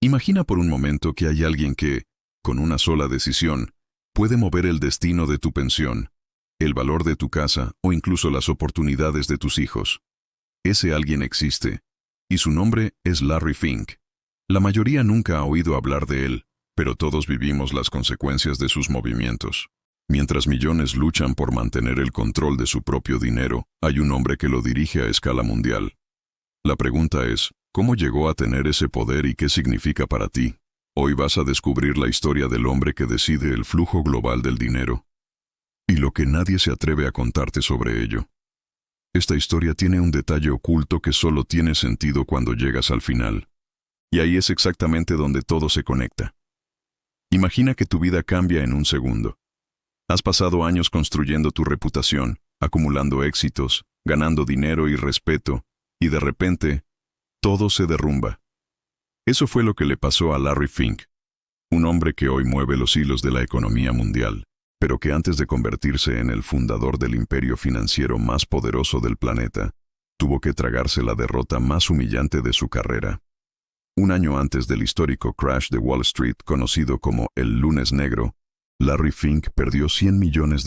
Imagina por un momento que hay alguien que, con una sola decisión, puede mover el destino de tu pensión, el valor de tu casa o incluso las oportunidades de tus hijos. Ese alguien existe, y su nombre es Larry Fink. La mayoría nunca ha oído hablar de él, pero todos vivimos las consecuencias de sus movimientos. Mientras millones luchan por mantener el control de su propio dinero, hay un hombre que lo dirige a escala mundial. La pregunta es, ¿cómo llegó a tener ese poder y qué significa para ti? Hoy vas a descubrir la historia del hombre que decide el flujo global del dinero, y lo que nadie se atreve a contarte sobre ello. Esta historia tiene un detalle oculto que solo tiene sentido cuando llegas al final. Y ahí es exactamente donde todo se conecta. Imagina que tu vida cambia en un segundo. Has pasado años construyendo tu reputación, acumulando éxitos, ganando dinero y respeto, y de repente, todo se derrumba. Eso fue lo que le pasó a Larry Fink, un hombre que hoy mueve los hilos de la economía mundial, pero que antes de convertirse en el fundador del imperio financiero más poderoso del planeta, tuvo que tragarse la derrota más humillante de su carrera. Un año antes del histórico crash de Wall Street, conocido como el Lunes Negro, Larry Fink perdió $100 millones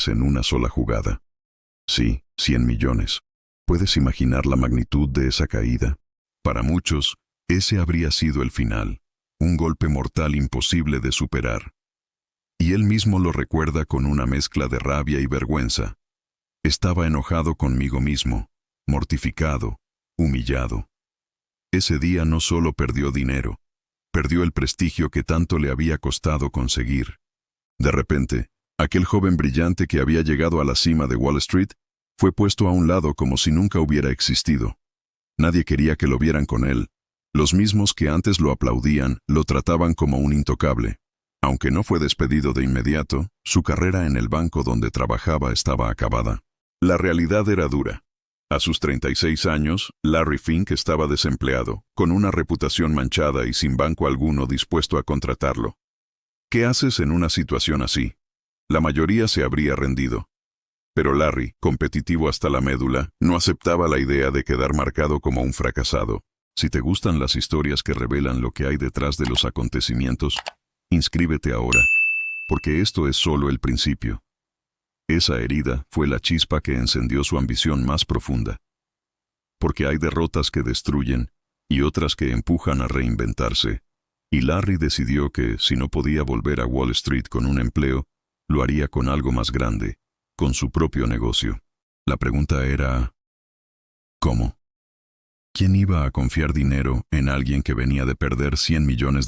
en una sola jugada. Sí, 100 millones. ¿Puedes imaginar la magnitud de esa caída? Para muchos, ese habría sido el final, un golpe mortal imposible de superar. Y él mismo lo recuerda con una mezcla de rabia y vergüenza. Estaba enojado conmigo mismo, mortificado, humillado. Ese día no solo perdió dinero, perdió el prestigio que tanto le había costado conseguir. De repente, aquel joven brillante que había llegado a la cima de Wall Street fue puesto a un lado como si nunca hubiera existido. Nadie quería que lo vieran con él. Los mismos que antes lo aplaudían lo trataban como un intocable. Aunque no fue despedido de inmediato, su carrera en el banco donde trabajaba estaba acabada. La realidad era dura. A sus 36 años, Larry Fink estaba desempleado, con una reputación manchada y sin banco alguno dispuesto a contratarlo. ¿Qué haces en una situación así? La mayoría se habría rendido. Pero Larry, competitivo hasta la médula, no aceptaba la idea de quedar marcado como un fracasado. Si te gustan las historias que revelan lo que hay detrás de los acontecimientos, inscríbete ahora, porque esto es solo el principio. Esa herida fue la chispa que encendió su ambición más profunda. Porque hay derrotas que destruyen y otras que empujan a reinventarse, y Larry decidió que, si no podía volver a Wall Street con un empleo, lo haría con algo más grande, con su propio negocio. La pregunta era, ¿cómo? ¿Quién iba a confiar dinero en alguien que venía de perder $100 millones?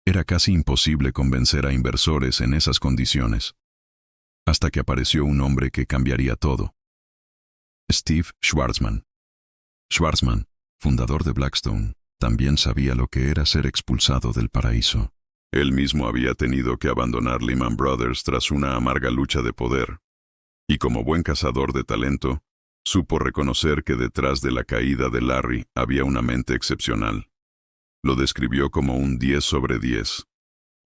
Era casi imposible convencer a inversores en esas condiciones. Hasta que apareció un hombre que cambiaría todo. Steve Schwarzman. Schwarzman, fundador de Blackstone, también sabía lo que era ser expulsado del paraíso. Él mismo había tenido que abandonar Lehman Brothers tras una amarga lucha de poder. Y como buen cazador de talento, supo reconocer que detrás de la caída de Larry había una mente excepcional. Lo describió como un 10 sobre 10.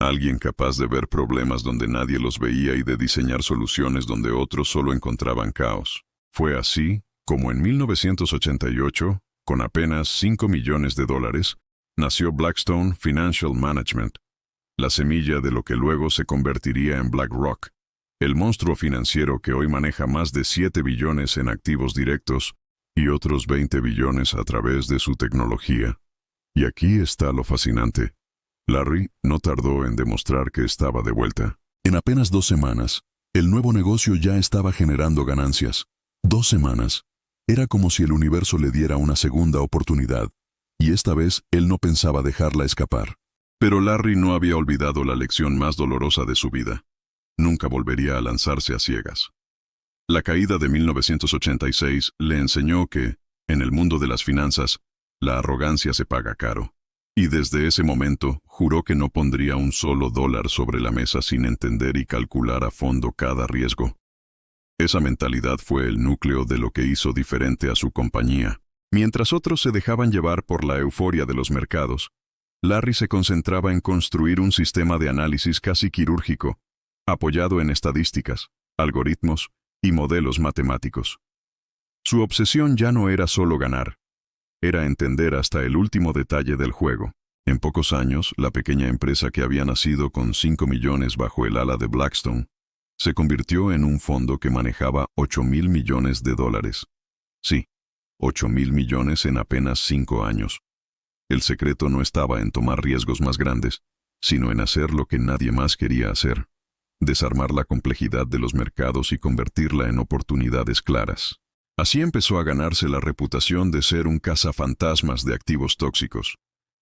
Alguien capaz de ver problemas donde nadie los veía y de diseñar soluciones donde otros solo encontraban caos. Fue así como en 1988, con apenas $5 millones, nació Blackstone Financial Management, la semilla de lo que luego se convertiría en BlackRock, el monstruo financiero que hoy maneja más de 7 billones en activos directos y otros 20 billones a través de su tecnología. Y aquí está lo fascinante. Larry no tardó en demostrar que estaba de vuelta. En apenas 2 semanas, el nuevo negocio ya estaba generando ganancias. 2 semanas. Era como si el universo le diera una segunda oportunidad, y esta vez él no pensaba dejarla escapar. Pero Larry no había olvidado la lección más dolorosa de su vida. Nunca volvería a lanzarse a ciegas. La caída de 1986 le enseñó que, en el mundo de las finanzas, la arrogancia se paga caro. Y desde ese momento, juró que no pondría un solo dólar sobre la mesa sin entender y calcular a fondo cada riesgo. Esa mentalidad fue el núcleo de lo que hizo diferente a su compañía. Mientras otros se dejaban llevar por la euforia de los mercados, Larry se concentraba en construir un sistema de análisis casi quirúrgico, apoyado en estadísticas, algoritmos y modelos matemáticos. Su obsesión ya no era solo ganar, era entender hasta el último detalle del juego. En pocos años, la pequeña empresa que había nacido con 5 millones bajo el ala de Blackstone se convirtió en un fondo que manejaba 8.000 millones de dólares. Sí, 8.000 millones en apenas 5 años. El secreto no estaba en tomar riesgos más grandes, sino en hacer lo que nadie más quería hacer: desarmar la complejidad de los mercados y convertirla en oportunidades claras. Así empezó a ganarse la reputación de ser un cazafantasmas de activos tóxicos.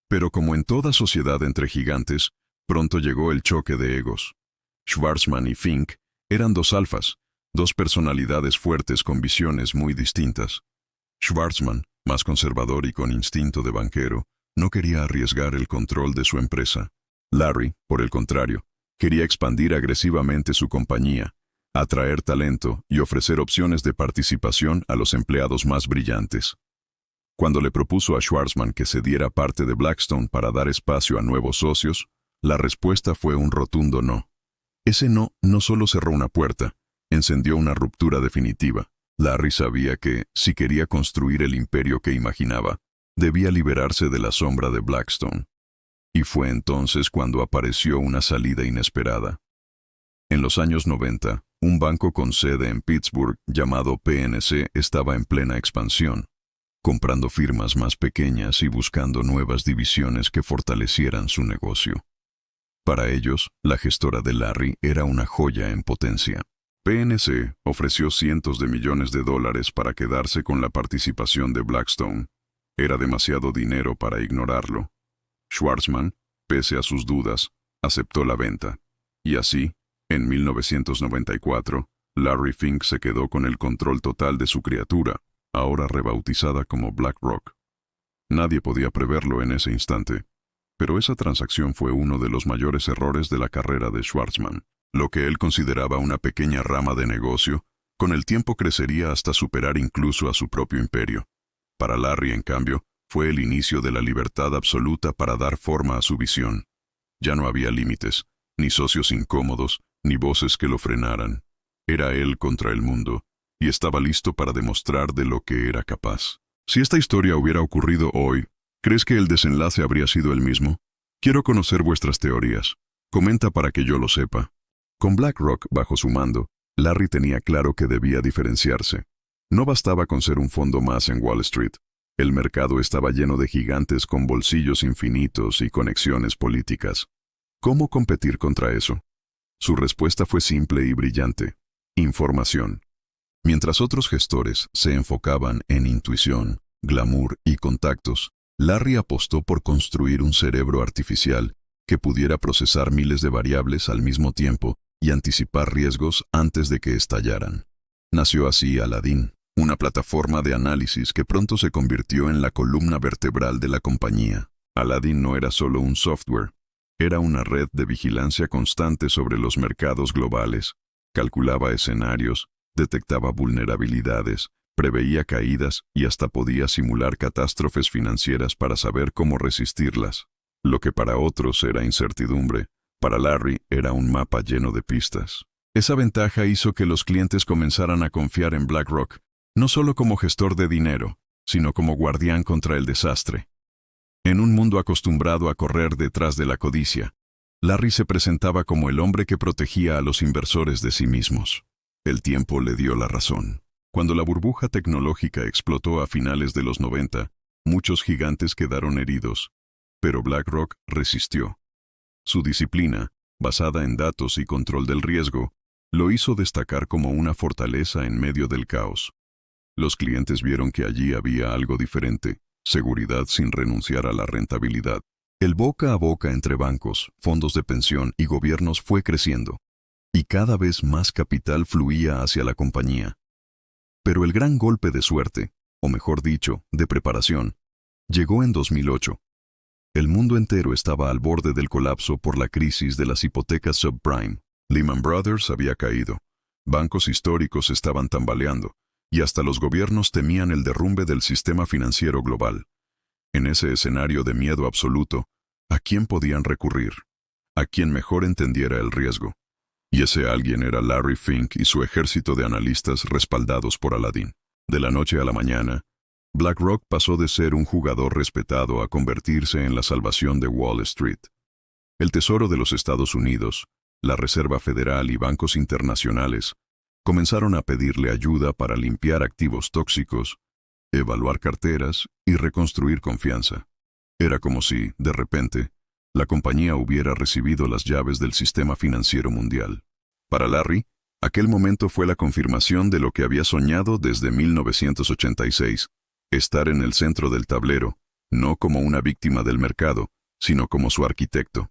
Pero como en toda sociedad entre gigantes, pronto llegó el choque de egos. Schwarzman y Fink eran dos alfas, dos personalidades fuertes con visiones muy distintas. Schwarzman, más conservador y con instinto de banquero, no quería arriesgar el control de su empresa. Larry, por el contrario, quería expandir agresivamente su compañía, atraer talento y ofrecer opciones de participación a los empleados más brillantes. Cuando le propuso a Schwarzman que cediera parte de Blackstone para dar espacio a nuevos socios, la respuesta fue un rotundo no. Ese no solo cerró una puerta, encendió una ruptura definitiva. Larry sabía que, si quería construir el imperio que imaginaba, debía liberarse de la sombra de Blackstone. Y fue entonces cuando apareció una salida inesperada. En los años 90, un banco con sede en Pittsburgh llamado PNC estaba en plena expansión, comprando firmas más pequeñas y buscando nuevas divisiones que fortalecieran su negocio. Para ellos, la gestora de Larry era una joya en potencia. PNC ofreció cientos de millones de dólares para quedarse con la participación de Blackstone. Era demasiado dinero para ignorarlo. Schwarzman, pese a sus dudas, aceptó la venta. Y así, en 1994, Larry Fink se quedó con el control total de su criatura, ahora rebautizada como BlackRock. Nadie podía preverlo en ese instante, pero esa transacción fue uno de los mayores errores de la carrera de Schwarzman. Lo que él consideraba una pequeña rama de negocio, con el tiempo crecería hasta superar incluso a su propio imperio. Para Larry, en cambio, fue el inicio de la libertad absoluta para dar forma a su visión. Ya no había límites, ni socios incómodos, ni voces que lo frenaran. Era él contra el mundo, y estaba listo para demostrar de lo que era capaz. Si esta historia hubiera ocurrido hoy, ¿crees que el desenlace habría sido el mismo? Quiero conocer vuestras teorías. Comenta para que yo lo sepa. Con BlackRock bajo su mando, Larry tenía claro que debía diferenciarse. No bastaba con ser un fondo más en Wall Street. El mercado estaba lleno de gigantes con bolsillos infinitos y conexiones políticas. ¿Cómo competir contra eso? Su respuesta fue simple y brillante: información. Mientras otros gestores se enfocaban en intuición, glamour y contactos, Larry apostó por construir un cerebro artificial que pudiera procesar miles de variables al mismo tiempo y anticipar riesgos antes de que estallaran. Nació así Aladdin, una plataforma de análisis que pronto se convirtió en la columna vertebral de la compañía. Aladdin no era solo un software, era una red de vigilancia constante sobre los mercados globales. Calculaba escenarios, detectaba vulnerabilidades, preveía caídas y hasta podía simular catástrofes financieras para saber cómo resistirlas. Lo que para otros era incertidumbre, para Larry era un mapa lleno de pistas. Esa ventaja hizo que los clientes comenzaran a confiar en BlackRock, no solo como gestor de dinero, sino como guardián contra el desastre. En un mundo acostumbrado a correr detrás de la codicia, Larry se presentaba como el hombre que protegía a los inversores de sí mismos. El tiempo le dio la razón. Cuando la burbuja tecnológica explotó a finales de los 90, muchos gigantes quedaron heridos, pero BlackRock resistió. Su disciplina, basada en datos y control del riesgo, lo hizo destacar como una fortaleza en medio del caos. Los clientes vieron que allí había algo diferente: seguridad sin renunciar a la rentabilidad. El boca a boca entre bancos, fondos de pensión y gobiernos fue creciendo, y cada vez más capital fluía hacia la compañía. Pero el gran golpe de suerte, o mejor dicho, de preparación, llegó en 2008. El mundo entero estaba al borde del colapso por la crisis de las hipotecas subprime. Lehman Brothers había caído, bancos históricos estaban tambaleando, y hasta los gobiernos temían el derrumbe del sistema financiero global. En ese escenario de miedo absoluto, ¿a quién podían recurrir? A quien mejor entendiera el riesgo. Y ese alguien era Larry Fink y su ejército de analistas respaldados por Aladdin. De la noche a la mañana, BlackRock pasó de ser un jugador respetado a convertirse en la salvación de Wall Street. El Tesoro de los Estados Unidos, la Reserva Federal y bancos internacionales comenzaron a pedirle ayuda para limpiar activos tóxicos, evaluar carteras y reconstruir confianza. Era como si, de repente, la compañía hubiera recibido las llaves del sistema financiero mundial. Para Larry, aquel momento fue la confirmación de lo que había soñado desde 1986, estar en el centro del tablero, no como una víctima del mercado, sino como su arquitecto.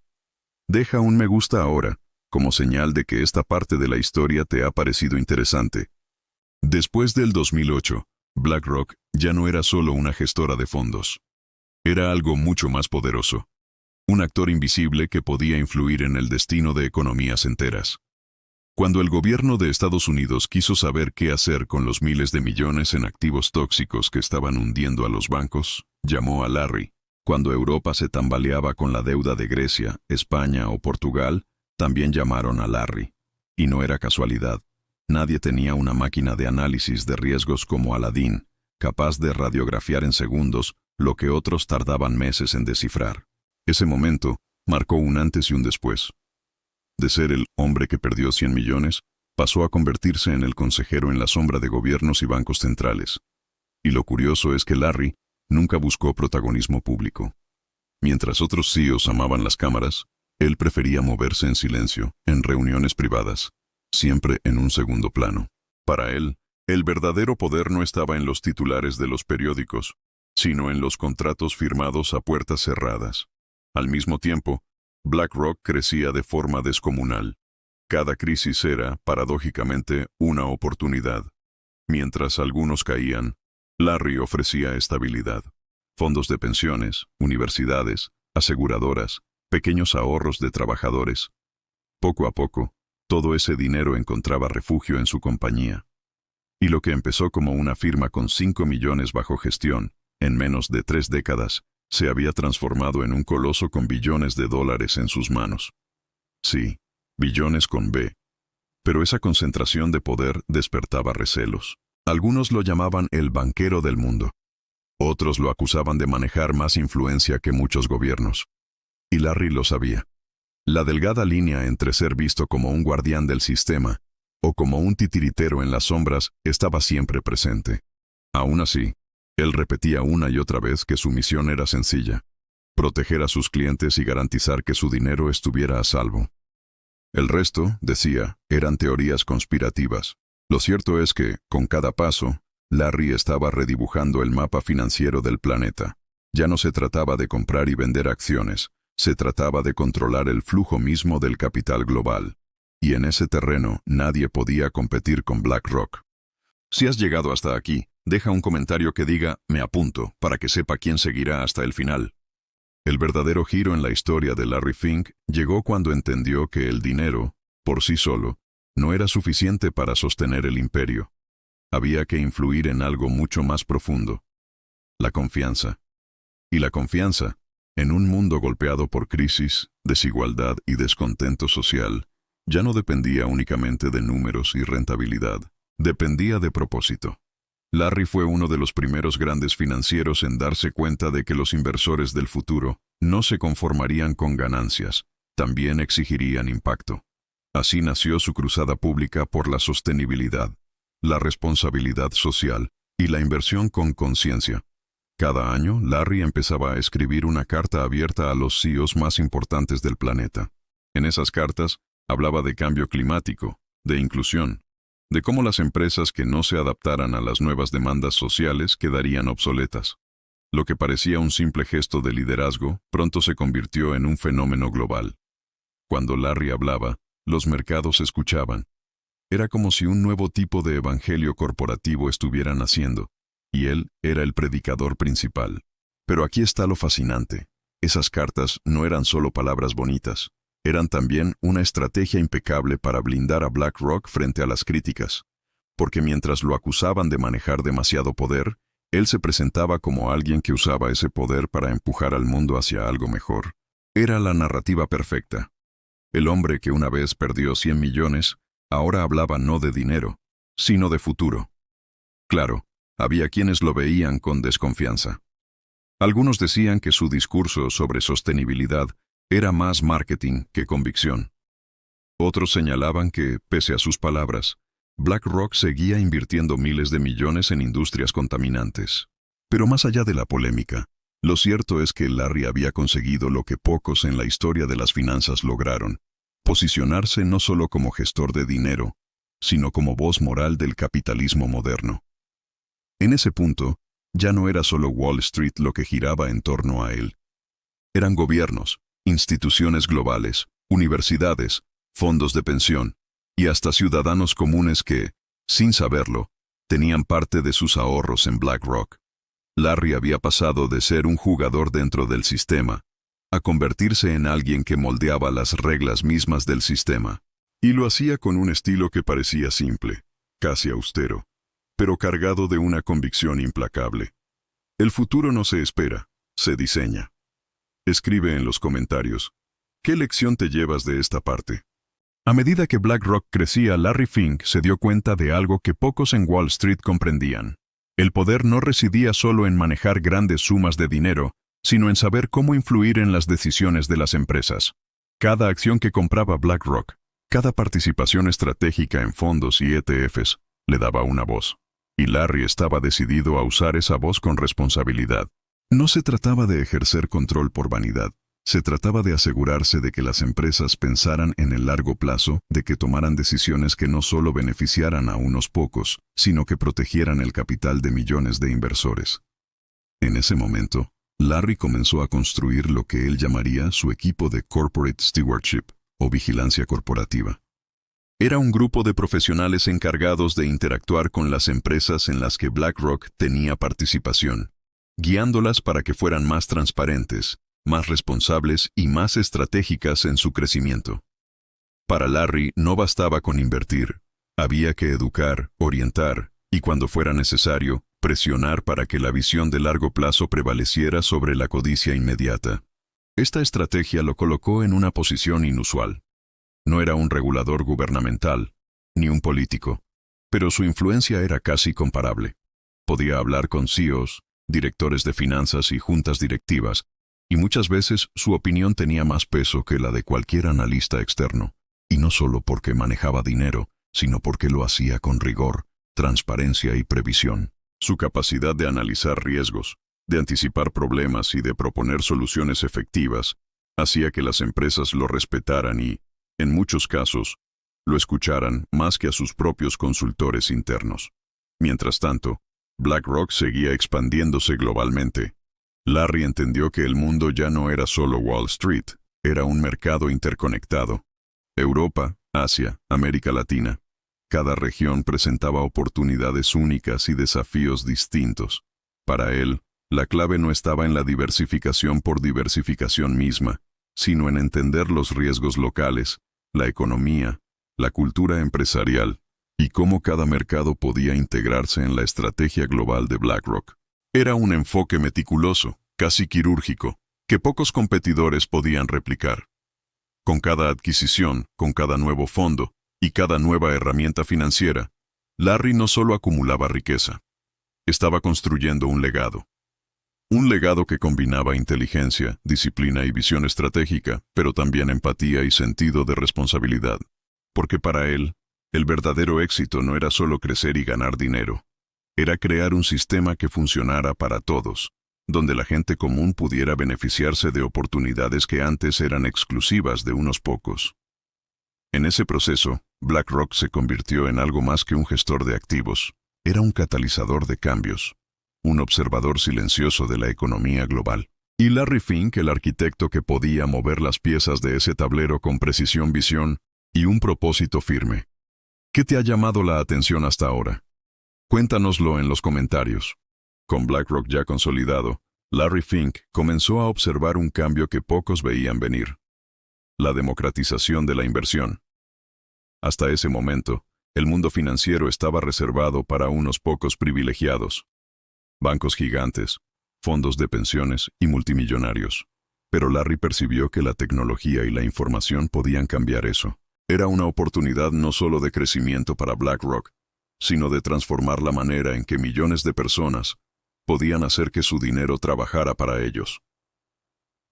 Deja un me gusta ahora, como señal de que esta parte de la historia te ha parecido interesante. Después del 2008, BlackRock ya no era solo una gestora de fondos. Era algo mucho más poderoso. Un actor invisible que podía influir en el destino de economías enteras. Cuando el gobierno de Estados Unidos quiso saber qué hacer con los miles de millones en activos tóxicos que estaban hundiendo a los bancos, llamó a Larry. Cuando Europa se tambaleaba con la deuda de Grecia, España o Portugal, también llamaron a Larry. Y no era casualidad. Nadie tenía una máquina de análisis de riesgos como Aladdin, capaz de radiografiar en segundos lo que otros tardaban meses en descifrar. Ese momento marcó un antes y un después. De ser el hombre que perdió 100 millones, pasó a convertirse en el consejero en la sombra de gobiernos y bancos centrales. Y lo curioso es que Larry nunca buscó protagonismo público. Mientras otros CEOs amaban las cámaras, él prefería moverse en silencio, en reuniones privadas, siempre en un segundo plano. Para él, el verdadero poder no estaba en los titulares de los periódicos, sino en los contratos firmados a puertas cerradas. Al mismo tiempo, BlackRock crecía de forma descomunal. Cada crisis era, paradójicamente, una oportunidad. Mientras algunos caían, Larry ofrecía estabilidad. Fondos de pensiones, universidades, aseguradoras, pequeños ahorros de trabajadores. Poco a poco, todo ese dinero encontraba refugio en su compañía. Y lo que empezó como una firma con 5 millones bajo gestión, en menos de 3 décadas, se había transformado en un coloso con billones de dólares en sus manos. Sí, billones con B. Pero esa concentración de poder despertaba recelos. Algunos lo llamaban el banquero del mundo. Otros lo acusaban de manejar más influencia que muchos gobiernos. Y Larry lo sabía. La delgada línea entre ser visto como un guardián del sistema o como un titiritero en las sombras estaba siempre presente. Aún así, él repetía una y otra vez que su misión era sencilla: proteger a sus clientes y garantizar que su dinero estuviera a salvo. El resto, decía, eran teorías conspirativas. Lo cierto es que, con cada paso, Larry estaba redibujando el mapa financiero del planeta. Ya no se trataba de comprar y vender acciones, se trataba de controlar el flujo mismo del capital global. Y en ese terreno nadie podía competir con BlackRock. Si has llegado hasta aquí, deja un comentario que diga «me apunto» para que sepa quién seguirá hasta el final. El verdadero giro en la historia de Larry Fink llegó cuando entendió que el dinero, por sí solo, no era suficiente para sostener el imperio. Había que influir en algo mucho más profundo: la confianza. Y la confianza, en un mundo golpeado por crisis, desigualdad y descontento social, ya no dependía únicamente de números y rentabilidad, dependía de propósito. Larry fue uno de los primeros grandes financieros en darse cuenta de que los inversores del futuro no se conformarían con ganancias, también exigirían impacto. Así nació su cruzada pública por la sostenibilidad, la responsabilidad social y la inversión con conciencia. Cada año, Larry empezaba a escribir una carta abierta a los CEOs más importantes del planeta. En esas cartas, hablaba de cambio climático, de inclusión, de cómo las empresas que no se adaptaran a las nuevas demandas sociales quedarían obsoletas. Lo que parecía un simple gesto de liderazgo, pronto se convirtió en un fenómeno global. Cuando Larry hablaba, los mercados escuchaban. Era como si un nuevo tipo de evangelio corporativo estuviera naciendo, y él era el predicador principal. Pero aquí está lo fascinante: esas cartas no eran solo palabras bonitas, eran también una estrategia impecable para blindar a BlackRock frente a las críticas. Porque mientras lo acusaban de manejar demasiado poder, él se presentaba como alguien que usaba ese poder para empujar al mundo hacia algo mejor. Era la narrativa perfecta. El hombre que una vez perdió 100 millones, ahora hablaba no de dinero, sino de futuro. Claro, había quienes lo veían con desconfianza. Algunos decían que su discurso sobre sostenibilidad era más marketing que convicción. Otros señalaban que, pese a sus palabras, BlackRock seguía invirtiendo miles de millones en industrias contaminantes. Pero más allá de la polémica, lo cierto es que Larry había conseguido lo que pocos en la historia de las finanzas lograron: posicionarse no solo como gestor de dinero, sino como voz moral del capitalismo moderno. En ese punto, ya no era solo Wall Street lo que giraba en torno a él. Eran gobiernos, instituciones globales, universidades, fondos de pensión, y hasta ciudadanos comunes que, sin saberlo, tenían parte de sus ahorros en BlackRock. Larry había pasado de ser un jugador dentro del sistema a convertirse en alguien que moldeaba las reglas mismas del sistema. Y lo hacía con un estilo que parecía simple, casi austero, pero cargado de una convicción implacable. El futuro no se espera, se diseña. Escribe en los comentarios, ¿qué lección te llevas de esta parte? A medida que BlackRock crecía, Larry Fink se dio cuenta de algo que pocos en Wall Street comprendían. El poder no residía solo en manejar grandes sumas de dinero, sino en saber cómo influir en las decisiones de las empresas. Cada acción que compraba BlackRock, cada participación estratégica en fondos y ETFs, le daba una voz. Y Larry estaba decidido a usar esa voz con responsabilidad. No se trataba de ejercer control por vanidad. Se trataba de asegurarse de que las empresas pensaran en el largo plazo, de que tomaran decisiones que no solo beneficiaran a unos pocos, sino que protegieran el capital de millones de inversores. En ese momento, Larry comenzó a construir lo que él llamaría su equipo de Corporate Stewardship, o vigilancia corporativa. Era un grupo de profesionales encargados de interactuar con las empresas en las que BlackRock tenía participación, guiándolas para que fueran más transparentes, más responsables y más estratégicas en su crecimiento. Para Larry no bastaba con invertir, había que educar, orientar y, cuando fuera necesario, presionar para que la visión de largo plazo prevaleciera sobre la codicia inmediata. Esta estrategia lo colocó en una posición inusual. No era un regulador gubernamental, ni un político, pero su influencia era casi comparable. Podía hablar con CEOs, directores de finanzas y juntas directivas, y muchas veces su opinión tenía más peso que la de cualquier analista externo, y no solo porque manejaba dinero, sino porque lo hacía con rigor, transparencia y previsión. Su capacidad de analizar riesgos, de anticipar problemas y de proponer soluciones efectivas hacía que las empresas lo respetaran y, en muchos casos, lo escucharan más que a sus propios consultores internos. Mientras tanto, BlackRock seguía expandiéndose globalmente. Larry entendió que el mundo ya no era solo Wall Street, era un mercado interconectado. Europa, Asia, América Latina. Cada región presentaba oportunidades únicas y desafíos distintos. Para él, la clave no estaba en la diversificación por diversificación misma, sino en entender los riesgos locales, la economía, la cultura empresarial, y cómo cada mercado podía integrarse en la estrategia global de BlackRock. Era un enfoque meticuloso, casi quirúrgico, que pocos competidores podían replicar. Con cada adquisición, con cada nuevo fondo y cada nueva herramienta financiera, Larry no solo acumulaba riqueza, estaba construyendo un legado. Un legado que combinaba inteligencia, disciplina y visión estratégica, pero también empatía y sentido de responsabilidad. Porque para él, el verdadero éxito no era solo crecer y ganar dinero. Era crear un sistema que funcionara para todos, donde la gente común pudiera beneficiarse de oportunidades que antes eran exclusivas de unos pocos. En ese proceso, BlackRock se convirtió en algo más que un gestor de activos. Era un catalizador de cambios, un observador silencioso de la economía global. Y Larry Fink, el arquitecto que podía mover las piezas de ese tablero con precisión, visión y un propósito firme. ¿Qué te ha llamado la atención hasta ahora? Cuéntanoslo en los comentarios. Con BlackRock ya consolidado, Larry Fink comenzó a observar un cambio que pocos veían venir: la democratización de la inversión. Hasta ese momento, el mundo financiero estaba reservado para unos pocos privilegiados: bancos gigantes, fondos de pensiones y multimillonarios. Pero Larry percibió que la tecnología y la información podían cambiar eso. Era una oportunidad no solo de crecimiento para BlackRock, sino de transformar la manera en que millones de personas podían hacer que su dinero trabajara para ellos.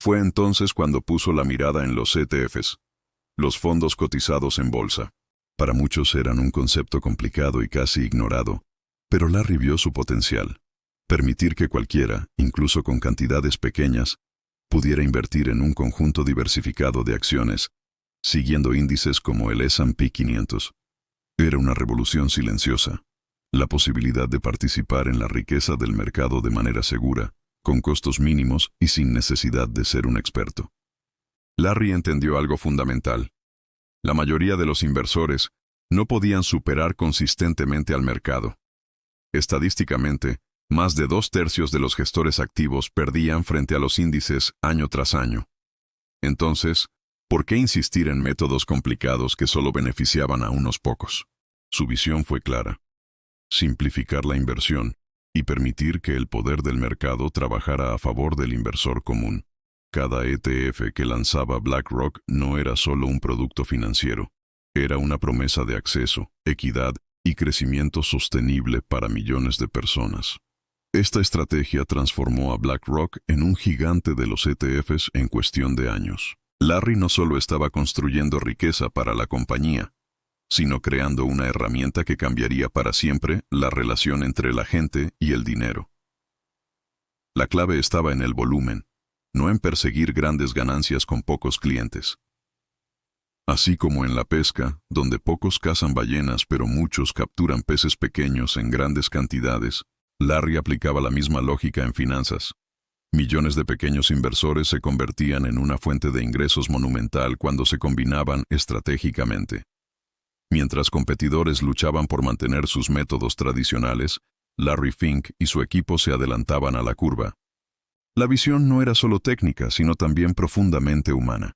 Fue entonces cuando puso la mirada en los ETFs, los fondos cotizados en bolsa. Para muchos eran un concepto complicado y casi ignorado, pero Larry vio su potencial. Permitir que cualquiera, incluso con cantidades pequeñas, pudiera invertir en un conjunto diversificado de acciones, siguiendo índices como el S&P 500. Era una revolución silenciosa. La posibilidad de participar en la riqueza del mercado de manera segura, con costos mínimos y sin necesidad de ser un experto. Larry entendió algo fundamental. La mayoría de los inversores no podían superar consistentemente al mercado. Estadísticamente, más de 2/3 de los gestores activos perdían frente a los índices año tras año. Entonces, ¿por qué insistir en métodos complicados que solo beneficiaban a unos pocos? Su visión fue clara: simplificar la inversión y permitir que el poder del mercado trabajara a favor del inversor común. Cada ETF que lanzaba BlackRock no era solo un producto financiero, era una promesa de acceso, equidad y crecimiento sostenible para millones de personas. Esta estrategia transformó a BlackRock en un gigante de los ETFs en cuestión de años. Larry no solo estaba construyendo riqueza para la compañía, sino creando una herramienta que cambiaría para siempre la relación entre la gente y el dinero. La clave estaba en el volumen, no en perseguir grandes ganancias con pocos clientes. Así como en la pesca, donde pocos cazan ballenas pero muchos capturan peces pequeños en grandes cantidades, Larry aplicaba la misma lógica en finanzas. Millones de pequeños inversores se convertían en una fuente de ingresos monumental cuando se combinaban estratégicamente. Mientras competidores luchaban por mantener sus métodos tradicionales, Larry Fink y su equipo se adelantaban a la curva. La visión no era solo técnica, sino también profundamente humana.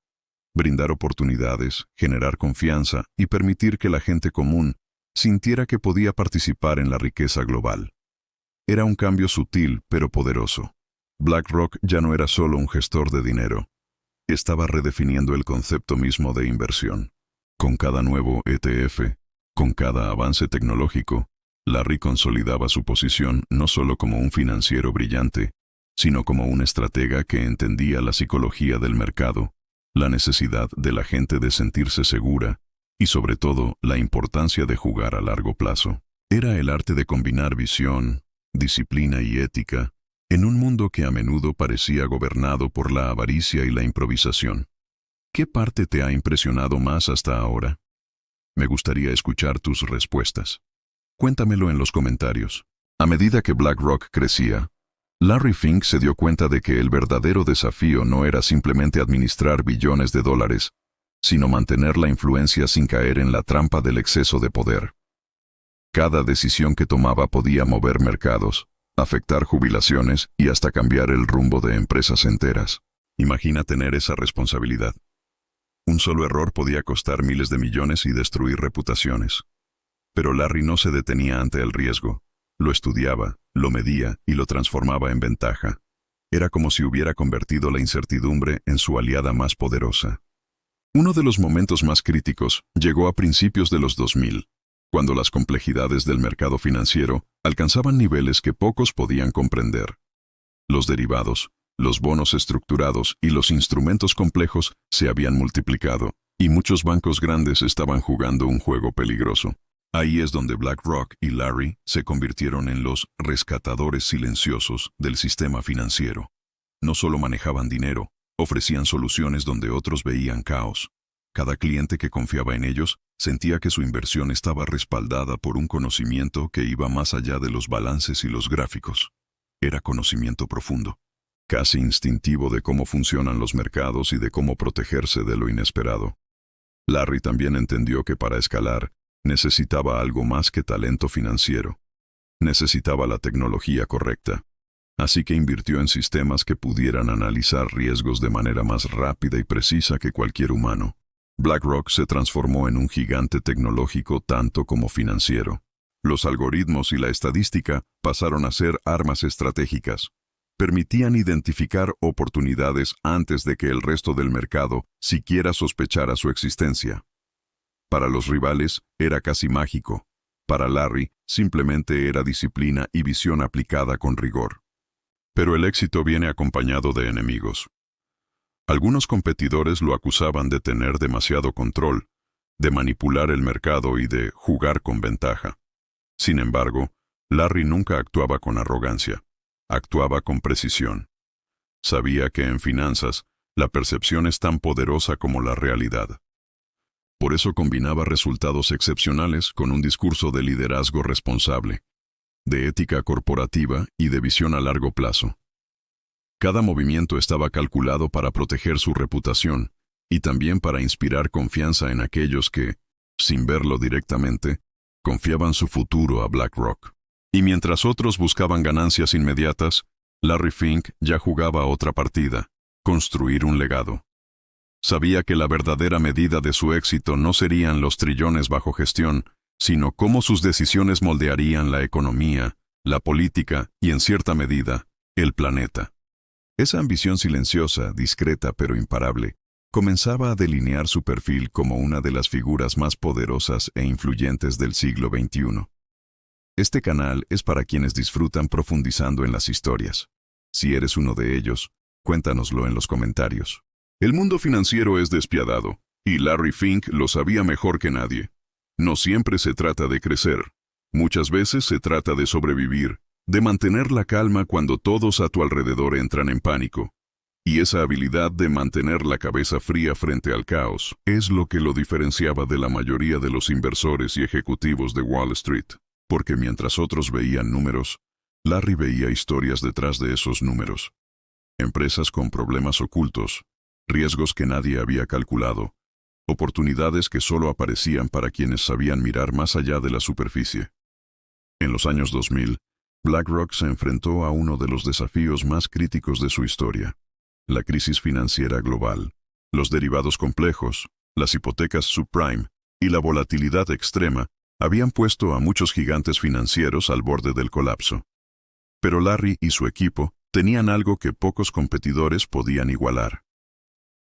Brindar oportunidades, generar confianza y permitir que la gente común sintiera que podía participar en la riqueza global. Era un cambio sutil pero poderoso. BlackRock ya no era solo un gestor de dinero. Estaba redefiniendo el concepto mismo de inversión. Con cada nuevo ETF, con cada avance tecnológico, Larry consolidaba su posición no solo como un financiero brillante, sino como un estratega que entendía la psicología del mercado, la necesidad de la gente de sentirse segura y sobre todo la importancia de jugar a largo plazo. Era el arte de combinar visión, disciplina y ética en un mundo que a menudo parecía gobernado por la avaricia y la improvisación. ¿Qué parte te ha impresionado más hasta ahora? Me gustaría escuchar tus respuestas. Cuéntamelo en los comentarios. A medida que BlackRock crecía, Larry Fink se dio cuenta de que el verdadero desafío no era simplemente administrar billones de dólares, sino mantener la influencia sin caer en la trampa del exceso de poder. Cada decisión que tomaba podía mover mercados, afectar jubilaciones y hasta cambiar el rumbo de empresas enteras. Imagina tener esa responsabilidad. Un solo error podía costar miles de millones y destruir reputaciones. Pero Larry no se detenía ante el riesgo. Lo estudiaba, lo medía y lo transformaba en ventaja. Era como si hubiera convertido la incertidumbre en su aliada más poderosa. Uno de los momentos más críticos llegó a principios de los 2000, cuando las complejidades del mercado financiero alcanzaban niveles que pocos podían comprender. Los derivados, los bonos estructurados y los instrumentos complejos se habían multiplicado, y muchos bancos grandes estaban jugando un juego peligroso. Ahí es donde BlackRock y Larry se convirtieron en los rescatadores silenciosos del sistema financiero. No solo manejaban dinero, ofrecían soluciones donde otros veían caos. Cada cliente que confiaba en ellos sentía que su inversión estaba respaldada por un conocimiento que iba más allá de los balances y los gráficos. Era conocimiento profundo, casi instintivo de cómo funcionan los mercados y de cómo protegerse de lo inesperado. Larry también entendió que para escalar, necesitaba algo más que talento financiero. Necesitaba la tecnología correcta. Así que invirtió en sistemas que pudieran analizar riesgos de manera más rápida y precisa que cualquier humano. BlackRock se transformó en un gigante tecnológico tanto como financiero. Los algoritmos y la estadística pasaron a ser armas estratégicas. Permitían identificar oportunidades antes de que el resto del mercado siquiera sospechara su existencia. Para los rivales era casi mágico. Para Larry, simplemente era disciplina y visión aplicada con rigor. Pero el éxito viene acompañado de enemigos. Algunos competidores lo acusaban de tener demasiado control, de manipular el mercado y de jugar con ventaja. Sin embargo, Larry nunca actuaba con arrogancia, actuaba con precisión. Sabía que en finanzas, la percepción es tan poderosa como la realidad. Por eso combinaba resultados excepcionales con un discurso de liderazgo responsable, de ética corporativa y de visión a largo plazo. Cada movimiento estaba calculado para proteger su reputación y también para inspirar confianza en aquellos que, sin verlo directamente, confiaban su futuro a BlackRock. Y mientras otros buscaban ganancias inmediatas, Larry Fink ya jugaba otra partida: construir un legado. Sabía que la verdadera medida de su éxito no serían los trillones bajo gestión, sino cómo sus decisiones moldearían la economía, la política y, en cierta medida, el planeta. Esa ambición silenciosa, discreta pero imparable, comenzaba a delinear su perfil como una de las figuras más poderosas e influyentes del siglo XXI. Este canal es para quienes disfrutan profundizando en las historias. Si eres uno de ellos, cuéntanoslo en los comentarios. El mundo financiero es despiadado, y Larry Fink lo sabía mejor que nadie. No siempre se trata de crecer. Muchas veces se trata de sobrevivir, de mantener la calma cuando todos a tu alrededor entran en pánico. Y esa habilidad de mantener la cabeza fría frente al caos es lo que lo diferenciaba de la mayoría de los inversores y ejecutivos de Wall Street. Porque mientras otros veían números, Larry veía historias detrás de esos números. Empresas con problemas ocultos, riesgos que nadie había calculado, oportunidades que solo aparecían para quienes sabían mirar más allá de la superficie. En los años 2000, BlackRock se enfrentó a uno de los desafíos más críticos de su historia: la crisis financiera global, los derivados complejos, las hipotecas subprime y la volatilidad extrema habían puesto a muchos gigantes financieros al borde del colapso. Pero Larry y su equipo tenían algo que pocos competidores podían igualar: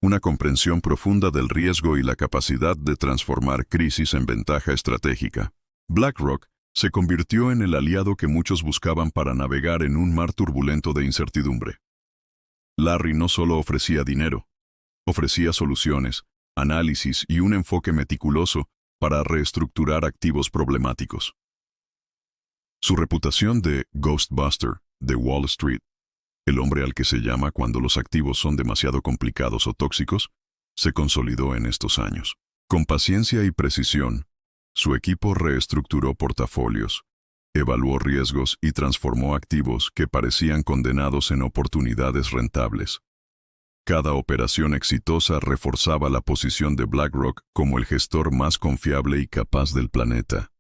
una comprensión profunda del riesgo y la capacidad de transformar crisis en ventaja estratégica. BlackRock se convirtió en el aliado que muchos buscaban para navegar en un mar turbulento de incertidumbre. Larry no solo ofrecía dinero, ofrecía soluciones, análisis y un enfoque meticuloso para reestructurar activos problemáticos. Su reputación de Ghostbuster de Wall Street, el hombre al que se llama cuando los activos son demasiado complicados o tóxicos, se consolidó en estos años. Con paciencia y precisión, su equipo reestructuró portafolios, evaluó riesgos y transformó activos que parecían condenados en oportunidades rentables. Cada operación exitosa reforzaba la posición de BlackRock como el gestor más confiable y capaz del planeta.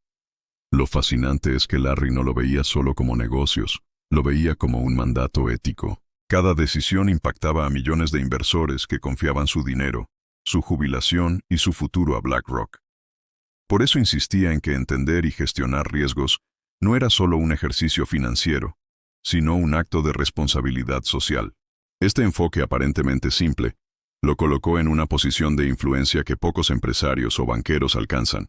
Lo fascinante es que Larry no lo veía solo como negocios, lo veía como un mandato ético. Cada decisión impactaba a millones de inversores que confiaban su dinero, su jubilación y su futuro a BlackRock. Por eso insistía en que entender y gestionar riesgos no era solo un ejercicio financiero, sino un acto de responsabilidad social. Este enfoque aparentemente simple lo colocó en una posición de influencia que pocos empresarios o banqueros alcanzan.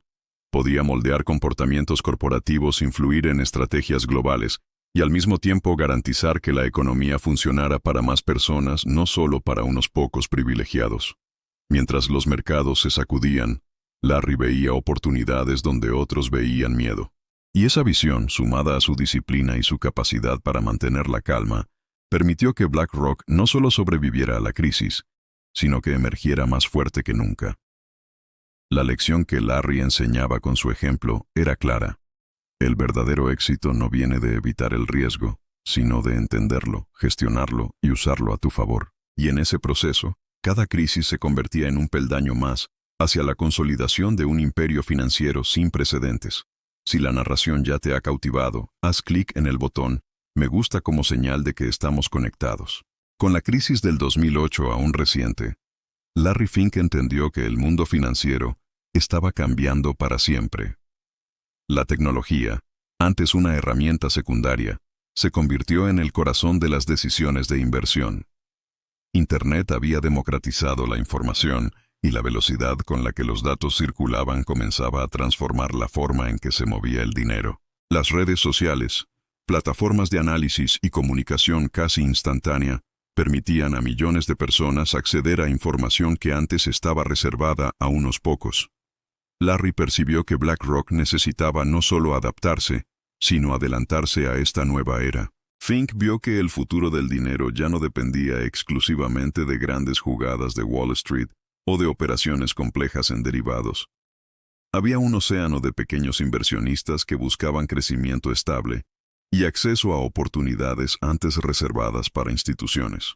Podía moldear comportamientos corporativos, influir en estrategias globales y al mismo tiempo garantizar que la economía funcionara para más personas, no solo para unos pocos privilegiados. Mientras los mercados se sacudían, Larry veía oportunidades donde otros veían miedo. Y esa visión, sumada a su disciplina y su capacidad para mantener la calma, permitió que BlackRock no solo sobreviviera a la crisis, sino que emergiera más fuerte que nunca. La lección que Larry enseñaba con su ejemplo era clara: el verdadero éxito no viene de evitar el riesgo, sino de entenderlo, gestionarlo y usarlo a tu favor. Y en ese proceso, cada crisis se convertía en un peldaño más hacia la consolidación de un imperio financiero sin precedentes. Si la narración ya te ha cautivado, haz clic en el botón "Me gusta" como señal de que estamos conectados. Con la crisis del 2008 aún reciente, Larry Fink entendió que el mundo financiero estaba cambiando para siempre. La tecnología, antes una herramienta secundaria, se convirtió en el corazón de las decisiones de inversión. Internet había democratizado la información y la velocidad con la que los datos circulaban comenzaba a transformar la forma en que se movía el dinero. Las redes sociales, plataformas de análisis y comunicación casi instantánea, permitían a millones de personas acceder a información que antes estaba reservada a unos pocos. Larry percibió que BlackRock necesitaba no solo adaptarse, sino adelantarse a esta nueva era. Fink vio que el futuro del dinero ya no dependía exclusivamente de grandes jugadas de Wall Street o de operaciones complejas en derivados. Había un océano de pequeños inversionistas que buscaban crecimiento estable y acceso a oportunidades antes reservadas para instituciones.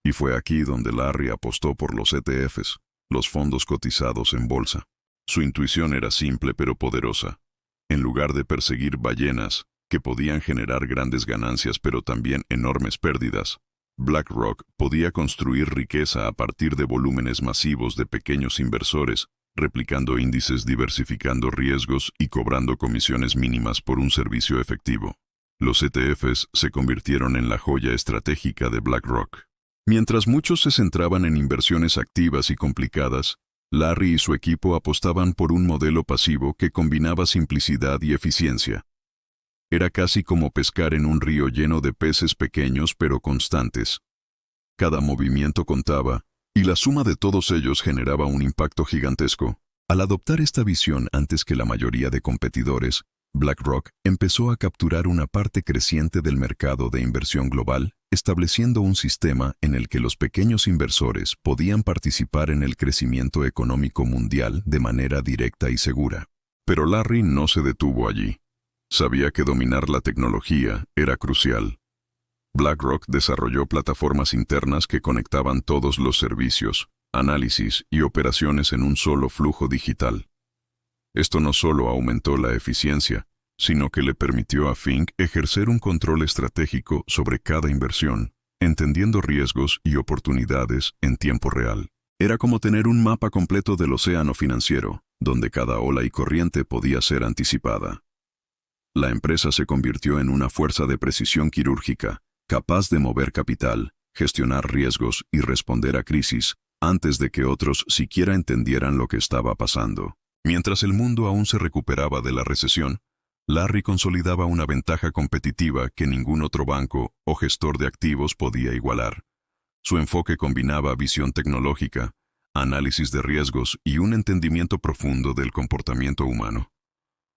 Y fue aquí donde Larry apostó por los ETFs, los fondos cotizados en bolsa. Su intuición era simple pero poderosa. En lugar de perseguir ballenas, que podían generar grandes ganancias pero también enormes pérdidas, BlackRock podía construir riqueza a partir de volúmenes masivos de pequeños inversores, replicando índices, diversificando riesgos y cobrando comisiones mínimas por un servicio efectivo. Los ETFs se convirtieron en la joya estratégica de BlackRock. Mientras muchos se centraban en inversiones activas y complicadas, Larry y su equipo apostaban por un modelo pasivo que combinaba simplicidad y eficiencia. Era casi como pescar en un río lleno de peces pequeños pero constantes. Cada movimiento contaba, y la suma de todos ellos generaba un impacto gigantesco. Al adoptar esta visión antes que la mayoría de competidores, BlackRock empezó a capturar una parte creciente del mercado de inversión global, estableciendo un sistema en el que los pequeños inversores podían participar en el crecimiento económico mundial de manera directa y segura. Pero Larry no se detuvo allí. Sabía que dominar la tecnología era crucial. BlackRock desarrolló plataformas internas que conectaban todos los servicios, análisis y operaciones en un solo flujo digital. Esto no solo aumentó la eficiencia, sino que le permitió a Fink ejercer un control estratégico sobre cada inversión, entendiendo riesgos y oportunidades en tiempo real. Era como tener un mapa completo del océano financiero, donde cada ola y corriente podía ser anticipada. La empresa se convirtió en una fuerza de precisión quirúrgica, capaz de mover capital, gestionar riesgos y responder a crisis antes de que otros siquiera entendieran lo que estaba pasando. Mientras el mundo aún se recuperaba de la recesión, Larry consolidaba una ventaja competitiva que ningún otro banco o gestor de activos podía igualar. Su enfoque combinaba visión tecnológica, análisis de riesgos y un entendimiento profundo del comportamiento humano.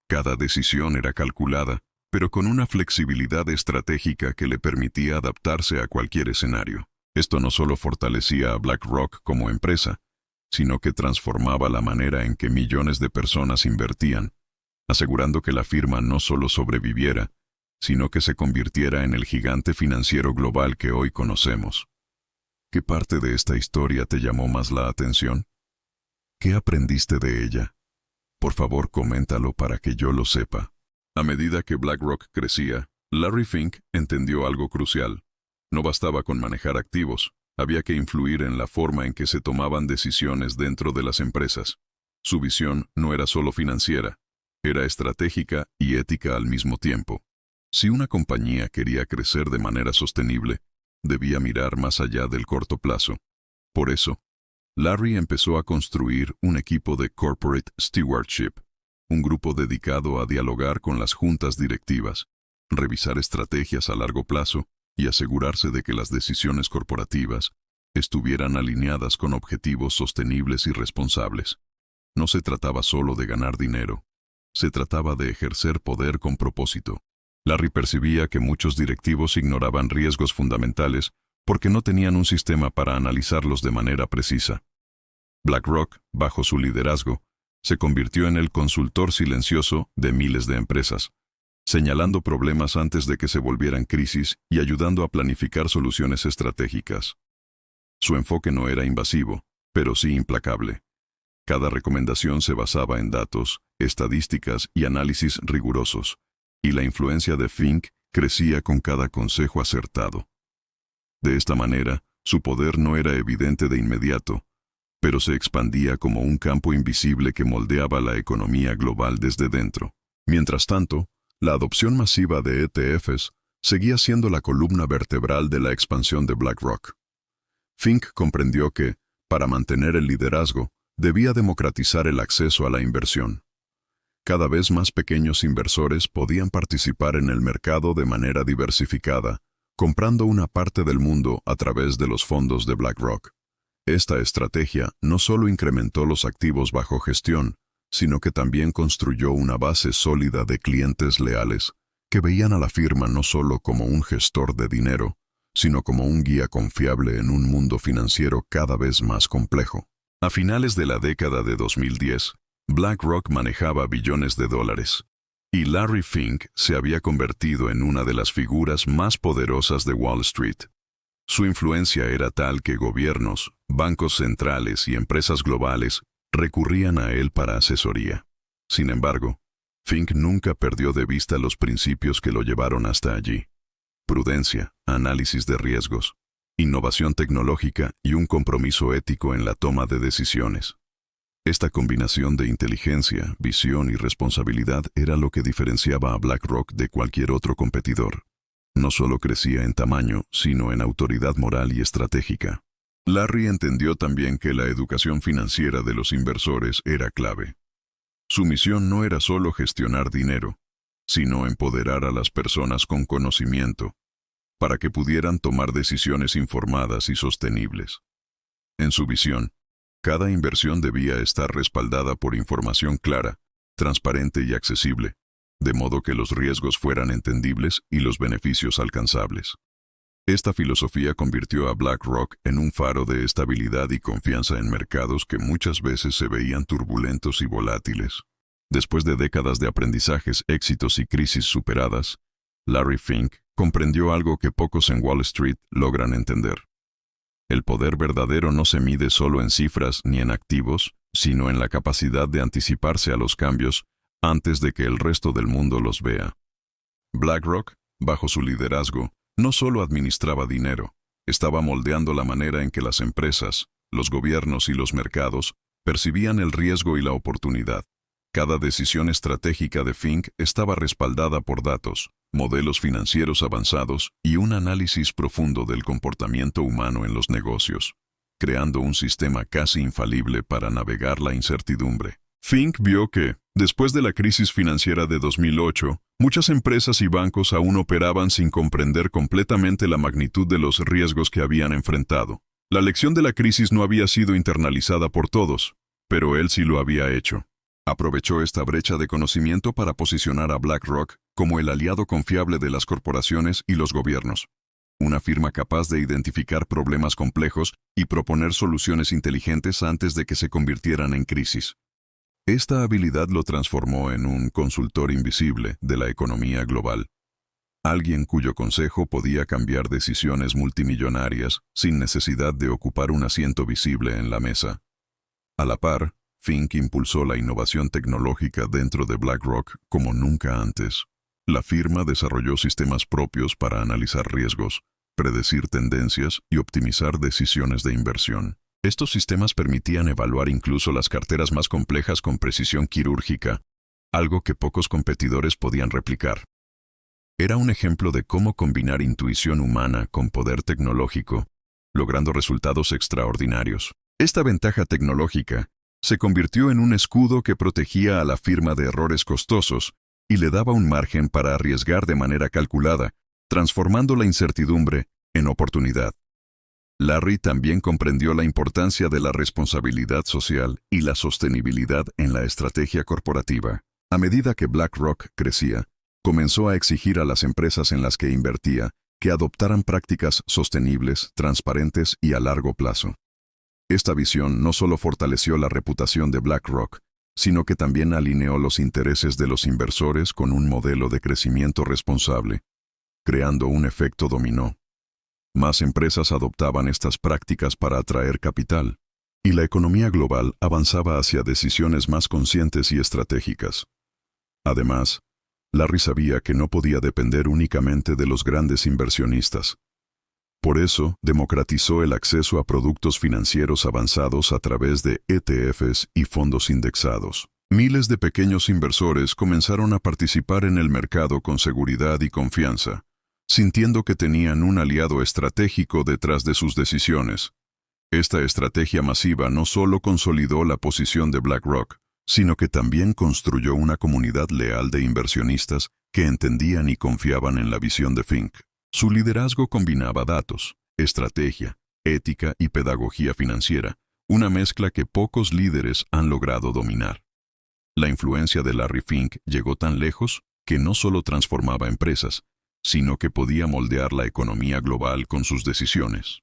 Cada decisión era calculada, pero con una flexibilidad estratégica que le permitía adaptarse a cualquier escenario. Esto no solo fortalecía a BlackRock como empresa, sino que transformaba la manera en que millones de personas invertían, asegurando que la firma no solo sobreviviera, sino que se convirtiera en el gigante financiero global que hoy conocemos. ¿Qué parte de esta historia te llamó más la atención? ¿Qué aprendiste de ella? Por favor, coméntalo para que yo lo sepa. A medida que BlackRock crecía, Larry Fink entendió algo crucial. No bastaba con manejar activos, había que influir en la forma en que se tomaban decisiones dentro de las empresas. Su visión no era solo financiera, era estratégica y ética al mismo tiempo. Si una compañía quería crecer de manera sostenible, debía mirar más allá del corto plazo. Por eso, Larry empezó a construir un equipo de Corporate Stewardship, un grupo dedicado a dialogar con las juntas directivas, revisar estrategias a largo plazo y asegurarse de que las decisiones corporativas estuvieran alineadas con objetivos sostenibles y responsables. No se trataba solo de ganar dinero, se trataba de ejercer poder con propósito. Larry percibía que muchos directivos ignoraban riesgos fundamentales porque no tenían un sistema para analizarlos de manera precisa. BlackRock, bajo su liderazgo, se convirtió en el consultor silencioso de miles de empresas, señalando problemas antes de que se volvieran crisis y ayudando a planificar soluciones estratégicas. Su enfoque no era invasivo, pero sí implacable. Cada recomendación se basaba en datos, estadísticas y análisis rigurosos, y la influencia de Fink crecía con cada consejo acertado. De esta manera, su poder no era evidente de inmediato, pero se expandía como un campo invisible que moldeaba la economía global desde dentro. Mientras tanto, la adopción masiva de ETFs seguía siendo la columna vertebral de la expansión de BlackRock. Fink comprendió que, para mantener el liderazgo, debía democratizar el acceso a la inversión. Cada vez más pequeños inversores podían participar en el mercado de manera diversificada, comprando una parte del mundo a través de los fondos de BlackRock. Esta estrategia no solo incrementó los activos bajo gestión, sino que también construyó una base sólida de clientes leales que veían a la firma no solo como un gestor de dinero, sino como un guía confiable en un mundo financiero cada vez más complejo. A finales de la década de 2010, BlackRock manejaba billones de dólares, y Larry Fink se había convertido en una de las figuras más poderosas de Wall Street. Su influencia era tal que gobiernos, bancos centrales y empresas globales recurrían a él para asesoría. Sin embargo, Fink nunca perdió de vista los principios que lo llevaron hasta allí: prudencia, análisis de riesgos, innovación tecnológica y un compromiso ético en la toma de decisiones. Esta combinación de inteligencia, visión y responsabilidad era lo que diferenciaba a BlackRock de cualquier otro competidor. No solo crecía en tamaño, sino en autoridad moral y estratégica. Larry entendió también que la educación financiera de los inversores era clave. Su misión no era solo gestionar dinero, sino empoderar a las personas con conocimiento, para que pudieran tomar decisiones informadas y sostenibles. En su visión, cada inversión debía estar respaldada por información clara, transparente y accesible, de modo que los riesgos fueran entendibles y los beneficios alcanzables. Esta filosofía convirtió a BlackRock en un faro de estabilidad y confianza en mercados que muchas veces se veían turbulentos y volátiles. Después de décadas de aprendizajes, éxitos y crisis superadas, Larry Fink comprendió algo que pocos en Wall Street logran entender. El poder verdadero no se mide solo en cifras ni en activos, sino en la capacidad de anticiparse a los cambios antes de que el resto del mundo los vea. BlackRock, bajo su liderazgo, no solo administraba dinero, estaba moldeando la manera en que las empresas, los gobiernos y los mercados percibían el riesgo y la oportunidad. Cada decisión estratégica de Fink estaba respaldada por datos, modelos financieros avanzados y un análisis profundo del comportamiento humano en los negocios, creando un sistema casi infalible para navegar la incertidumbre. Fink vio que, después de la crisis financiera de 2008, muchas empresas y bancos aún operaban sin comprender completamente la magnitud de los riesgos que habían enfrentado. La lección de la crisis no había sido internalizada por todos, pero él sí lo había hecho. Aprovechó esta brecha de conocimiento para posicionar a BlackRock como el aliado confiable de las corporaciones y los gobiernos. Una firma capaz de identificar problemas complejos y proponer soluciones inteligentes antes de que se convirtieran en crisis. Esta habilidad lo transformó en un consultor invisible de la economía global. Alguien cuyo consejo podía cambiar decisiones multimillonarias sin necesidad de ocupar un asiento visible en la mesa. A la par, Fink impulsó la innovación tecnológica dentro de BlackRock como nunca antes. La firma desarrolló sistemas propios para analizar riesgos, predecir tendencias y optimizar decisiones de inversión. Estos sistemas permitían evaluar incluso las carteras más complejas con precisión quirúrgica, algo que pocos competidores podían replicar. Era un ejemplo de cómo combinar intuición humana con poder tecnológico, logrando resultados extraordinarios. Esta ventaja tecnológica se convirtió en un escudo que protegía a la firma de errores costosos y le daba un margen para arriesgar de manera calculada, transformando la incertidumbre en oportunidad. Larry también comprendió la importancia de la responsabilidad social y la sostenibilidad en la estrategia corporativa. A medida que BlackRock crecía, comenzó a exigir a las empresas en las que invertía que adoptaran prácticas sostenibles, transparentes y a largo plazo. Esta visión no solo fortaleció la reputación de BlackRock, sino que también alineó los intereses de los inversores con un modelo de crecimiento responsable, creando un efecto dominó. Más empresas adoptaban estas prácticas para atraer capital, y la economía global avanzaba hacia decisiones más conscientes y estratégicas. Además, Larry sabía que no podía depender únicamente de los grandes inversionistas. Por eso, democratizó el acceso a productos financieros avanzados a través de ETFs y fondos indexados. Miles de pequeños inversores comenzaron a participar en el mercado con seguridad y confianza, sintiendo que tenían un aliado estratégico detrás de sus decisiones. Esta estrategia masiva no solo consolidó la posición de BlackRock, sino que también construyó una comunidad leal de inversionistas que entendían y confiaban en la visión de Fink. Su liderazgo combinaba datos, estrategia, ética y pedagogía financiera, una mezcla que pocos líderes han logrado dominar. La influencia de Larry Fink llegó tan lejos que no solo transformaba empresas, sino que podía moldear la economía global con sus decisiones.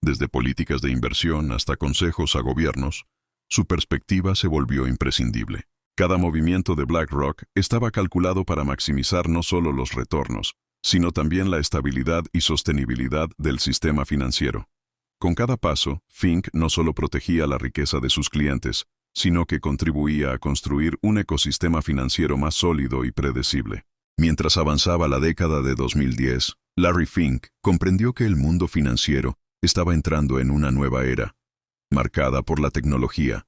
Desde políticas de inversión hasta consejos a gobiernos, su perspectiva se volvió imprescindible. Cada movimiento de BlackRock estaba calculado para maximizar no solo los retornos, sino también la estabilidad y sostenibilidad del sistema financiero. Con cada paso, Fink no solo protegía la riqueza de sus clientes, sino que contribuía a construir un ecosistema financiero más sólido y predecible. Mientras avanzaba la década de 2010, Larry Fink comprendió que el mundo financiero estaba entrando en una nueva era, marcada por la tecnología,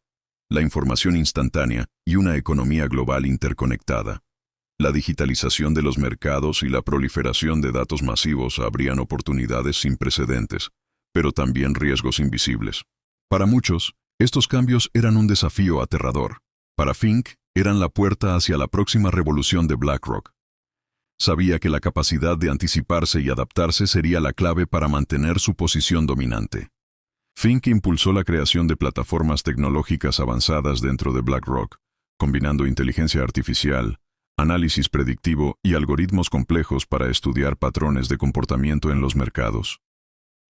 la información instantánea y una economía global interconectada. La digitalización de los mercados y la proliferación de datos masivos abrían oportunidades sin precedentes, pero también riesgos invisibles. Para muchos, estos cambios eran un desafío aterrador. Para Fink, eran la puerta hacia la próxima revolución de BlackRock. Sabía que la capacidad de anticiparse y adaptarse sería la clave para mantener su posición dominante. Fink impulsó la creación de plataformas tecnológicas avanzadas dentro de BlackRock, combinando inteligencia artificial, análisis predictivo y algoritmos complejos para estudiar patrones de comportamiento en los mercados.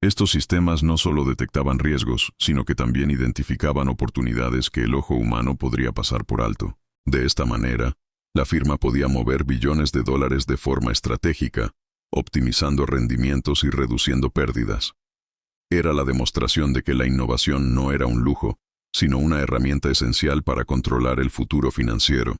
Estos sistemas no solo detectaban riesgos, sino que también identificaban oportunidades que el ojo humano podría pasar por alto. De esta manera, la firma podía mover billones de dólares de forma estratégica, optimizando rendimientos y reduciendo pérdidas. Era la demostración de que la innovación no era un lujo, sino una herramienta esencial para controlar el futuro financiero.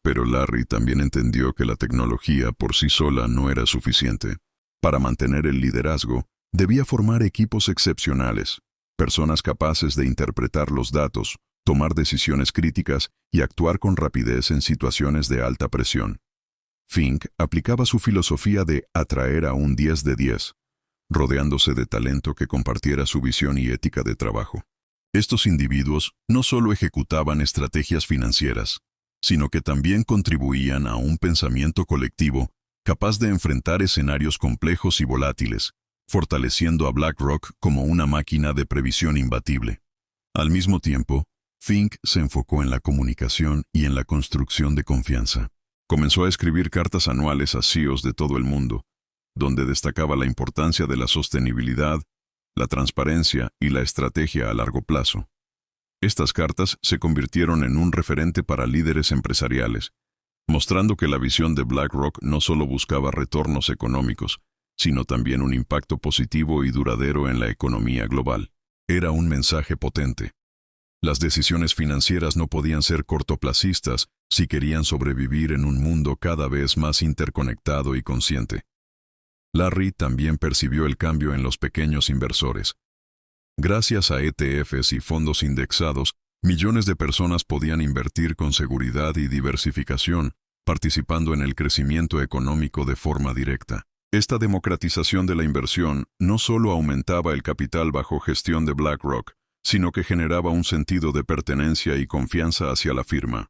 Pero Larry también entendió que la tecnología por sí sola no era suficiente. Para mantener el liderazgo, debía formar equipos excepcionales, personas capaces de interpretar los datos, tomar decisiones críticas y actuar con rapidez en situaciones de alta presión. Fink aplicaba su filosofía de atraer a un 10 de 10, rodeándose de talento que compartiera su visión y ética de trabajo. Estos individuos no solo ejecutaban estrategias financieras, sino que también contribuían a un pensamiento colectivo capaz de enfrentar escenarios complejos y volátiles, fortaleciendo a BlackRock como una máquina de previsión imbatible. Al mismo tiempo, Fink se enfocó en la comunicación y en la construcción de confianza. Comenzó a escribir cartas anuales a CEOs de todo el mundo, donde destacaba la importancia de la sostenibilidad, la transparencia y la estrategia a largo plazo. Estas cartas se convirtieron en un referente para líderes empresariales, mostrando que la visión de BlackRock no solo buscaba retornos económicos, sino también un impacto positivo y duradero en la economía global. Era un mensaje potente. Las decisiones financieras no podían ser cortoplacistas si querían sobrevivir en un mundo cada vez más interconectado y consciente. Larry también percibió el cambio en los pequeños inversores. Gracias a ETFs y fondos indexados, millones de personas podían invertir con seguridad y diversificación, participando en el crecimiento económico de forma directa. Esta democratización de la inversión no solo aumentaba el capital bajo gestión de BlackRock, sino que generaba un sentido de pertenencia y confianza hacia la firma.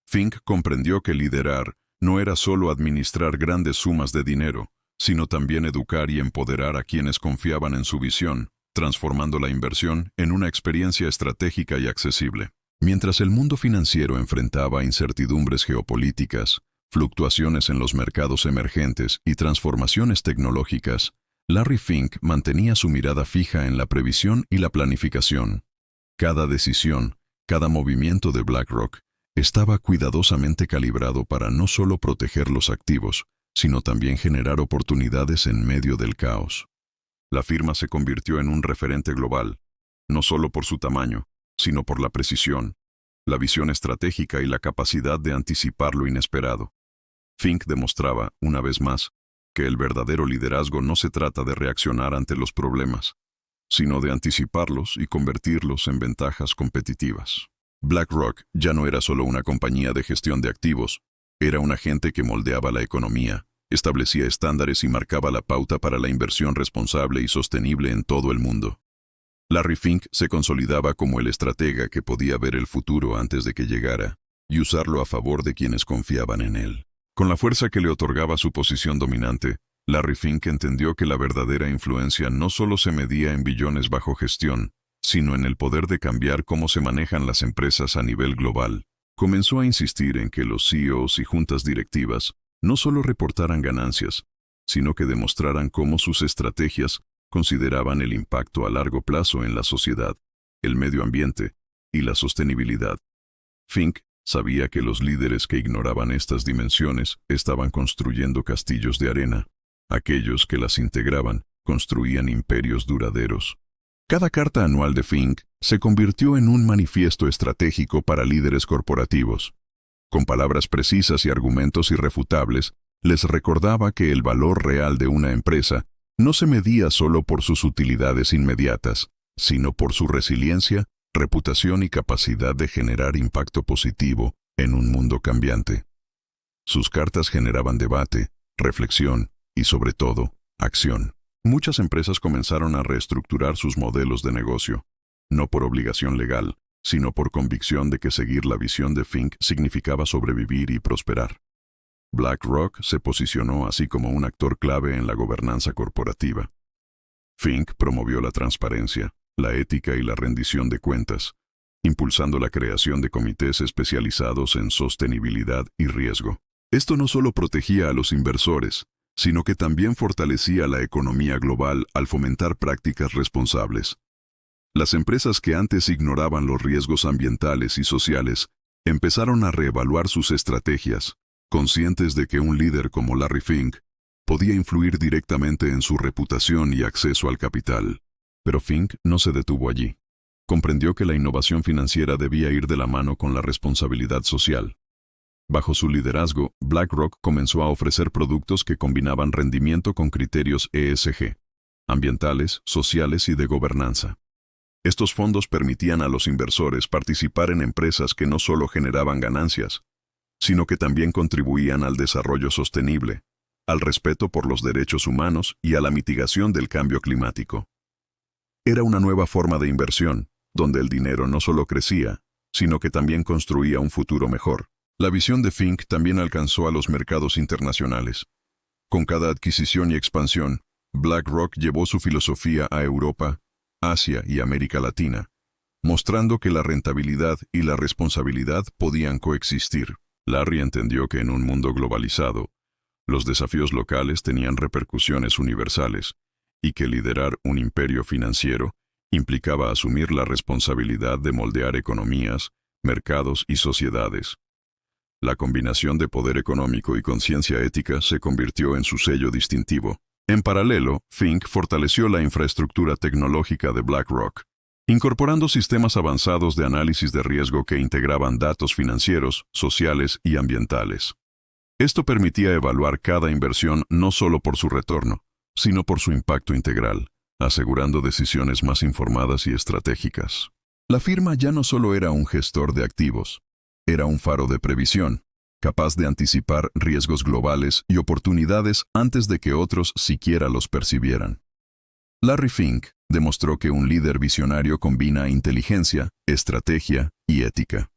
Fink comprendió que liderar no era solo administrar grandes sumas de dinero, sino también educar y empoderar a quienes confiaban en su visión, transformando la inversión en una experiencia estratégica y accesible. Mientras el mundo financiero enfrentaba incertidumbres geopolíticas, fluctuaciones en los mercados emergentes y transformaciones tecnológicas, Larry Fink mantenía su mirada fija en la previsión y la planificación. Cada decisión, cada movimiento de BlackRock estaba cuidadosamente calibrado para no solo proteger los activos, sino también generar oportunidades en medio del caos. La firma se convirtió en un referente global, no solo por su tamaño, sino por la precisión, la visión estratégica y la capacidad de anticipar lo inesperado. Fink demostraba, una vez más, que el verdadero liderazgo no se trata de reaccionar ante los problemas, sino de anticiparlos y convertirlos en ventajas competitivas. BlackRock ya no era solo una compañía de gestión de activos, era un agente que moldeaba la economía, establecía estándares y marcaba la pauta para la inversión responsable y sostenible en todo el mundo. Larry Fink se consolidaba como el estratega que podía ver el futuro antes de que llegara y usarlo a favor de quienes confiaban en él. Con la fuerza que le otorgaba su posición dominante, Larry Fink entendió que la verdadera influencia no solo se medía en billones bajo gestión, sino en el poder de cambiar cómo se manejan las empresas a nivel global. Comenzó a insistir en que los CEOs y juntas directivas no solo reportaran ganancias, sino que demostraran cómo sus estrategias consideraban el impacto a largo plazo en la sociedad, el medio ambiente y la sostenibilidad. Fink sabía que los líderes que ignoraban estas dimensiones estaban construyendo castillos de arena. Aquellos que las integraban construían imperios duraderos. Cada carta anual de Fink se convirtió en un manifiesto estratégico para líderes corporativos. Con palabras precisas y argumentos irrefutables, les recordaba que el valor real de una empresa no se medía solo por sus utilidades inmediatas, sino por su resiliencia, reputación y capacidad de generar impacto positivo en un mundo cambiante. Sus cartas generaban debate, reflexión y, sobre todo, acción. Muchas empresas comenzaron a reestructurar sus modelos de negocio, no por obligación legal, sino por convicción de que seguir la visión de Fink significaba sobrevivir y prosperar. BlackRock se posicionó así como un actor clave en la gobernanza corporativa. Fink promovió la transparencia, la ética y la rendición de cuentas, impulsando la creación de comités especializados en sostenibilidad y riesgo. Esto no solo protegía a los inversores, sino que también fortalecía la economía global al fomentar prácticas responsables. Las empresas que antes ignoraban los riesgos ambientales y sociales empezaron a reevaluar sus estrategias, conscientes de que un líder como Larry Fink podía influir directamente en su reputación y acceso al capital. Pero Fink no se detuvo allí. Comprendió que la innovación financiera debía ir de la mano con la responsabilidad social. Bajo su liderazgo, BlackRock comenzó a ofrecer productos que combinaban rendimiento con criterios ESG, ambientales, sociales y de gobernanza. Estos fondos permitían a los inversores participar en empresas que no solo generaban ganancias, sino que también contribuían al desarrollo sostenible, al respeto por los derechos humanos y a la mitigación del cambio climático. Era una nueva forma de inversión, donde el dinero no solo crecía, sino que también construía un futuro mejor. La visión de Fink también alcanzó a los mercados internacionales. Con cada adquisición y expansión, BlackRock llevó su filosofía a Europa, Asia y América Latina, mostrando que la rentabilidad y la responsabilidad podían coexistir. Larry entendió que en un mundo globalizado, los desafíos locales tenían repercusiones universales y que liderar un imperio financiero implicaba asumir la responsabilidad de moldear economías, mercados y sociedades. La combinación de poder económico y conciencia ética se convirtió en su sello distintivo. En paralelo, Fink fortaleció la infraestructura tecnológica de BlackRock, incorporando sistemas avanzados de análisis de riesgo que integraban datos financieros, sociales y ambientales. Esto permitía evaluar cada inversión no solo por su retorno, sino por su impacto integral, asegurando decisiones más informadas y estratégicas. La firma ya no solo era un gestor de activos, era un faro de previsión, capaz de anticipar riesgos globales y oportunidades antes de que otros siquiera los percibieran. Larry Fink demostró que un líder visionario combina inteligencia, estrategia y ética.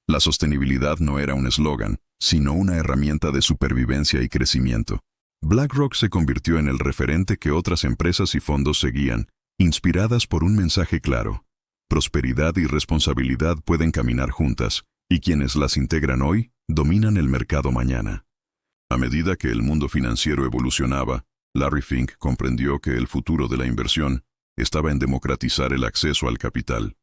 La sostenibilidad no era un eslogan, sino una herramienta de supervivencia y crecimiento. BlackRock se convirtió en el referente que otras empresas y fondos seguían, inspiradas por un mensaje claro: prosperidad y responsabilidad pueden caminar juntas, y quienes las integran hoy, dominan el mercado mañana. A medida que el mundo financiero evolucionaba, Larry Fink comprendió que el futuro de la inversión estaba en democratizar el acceso al capital.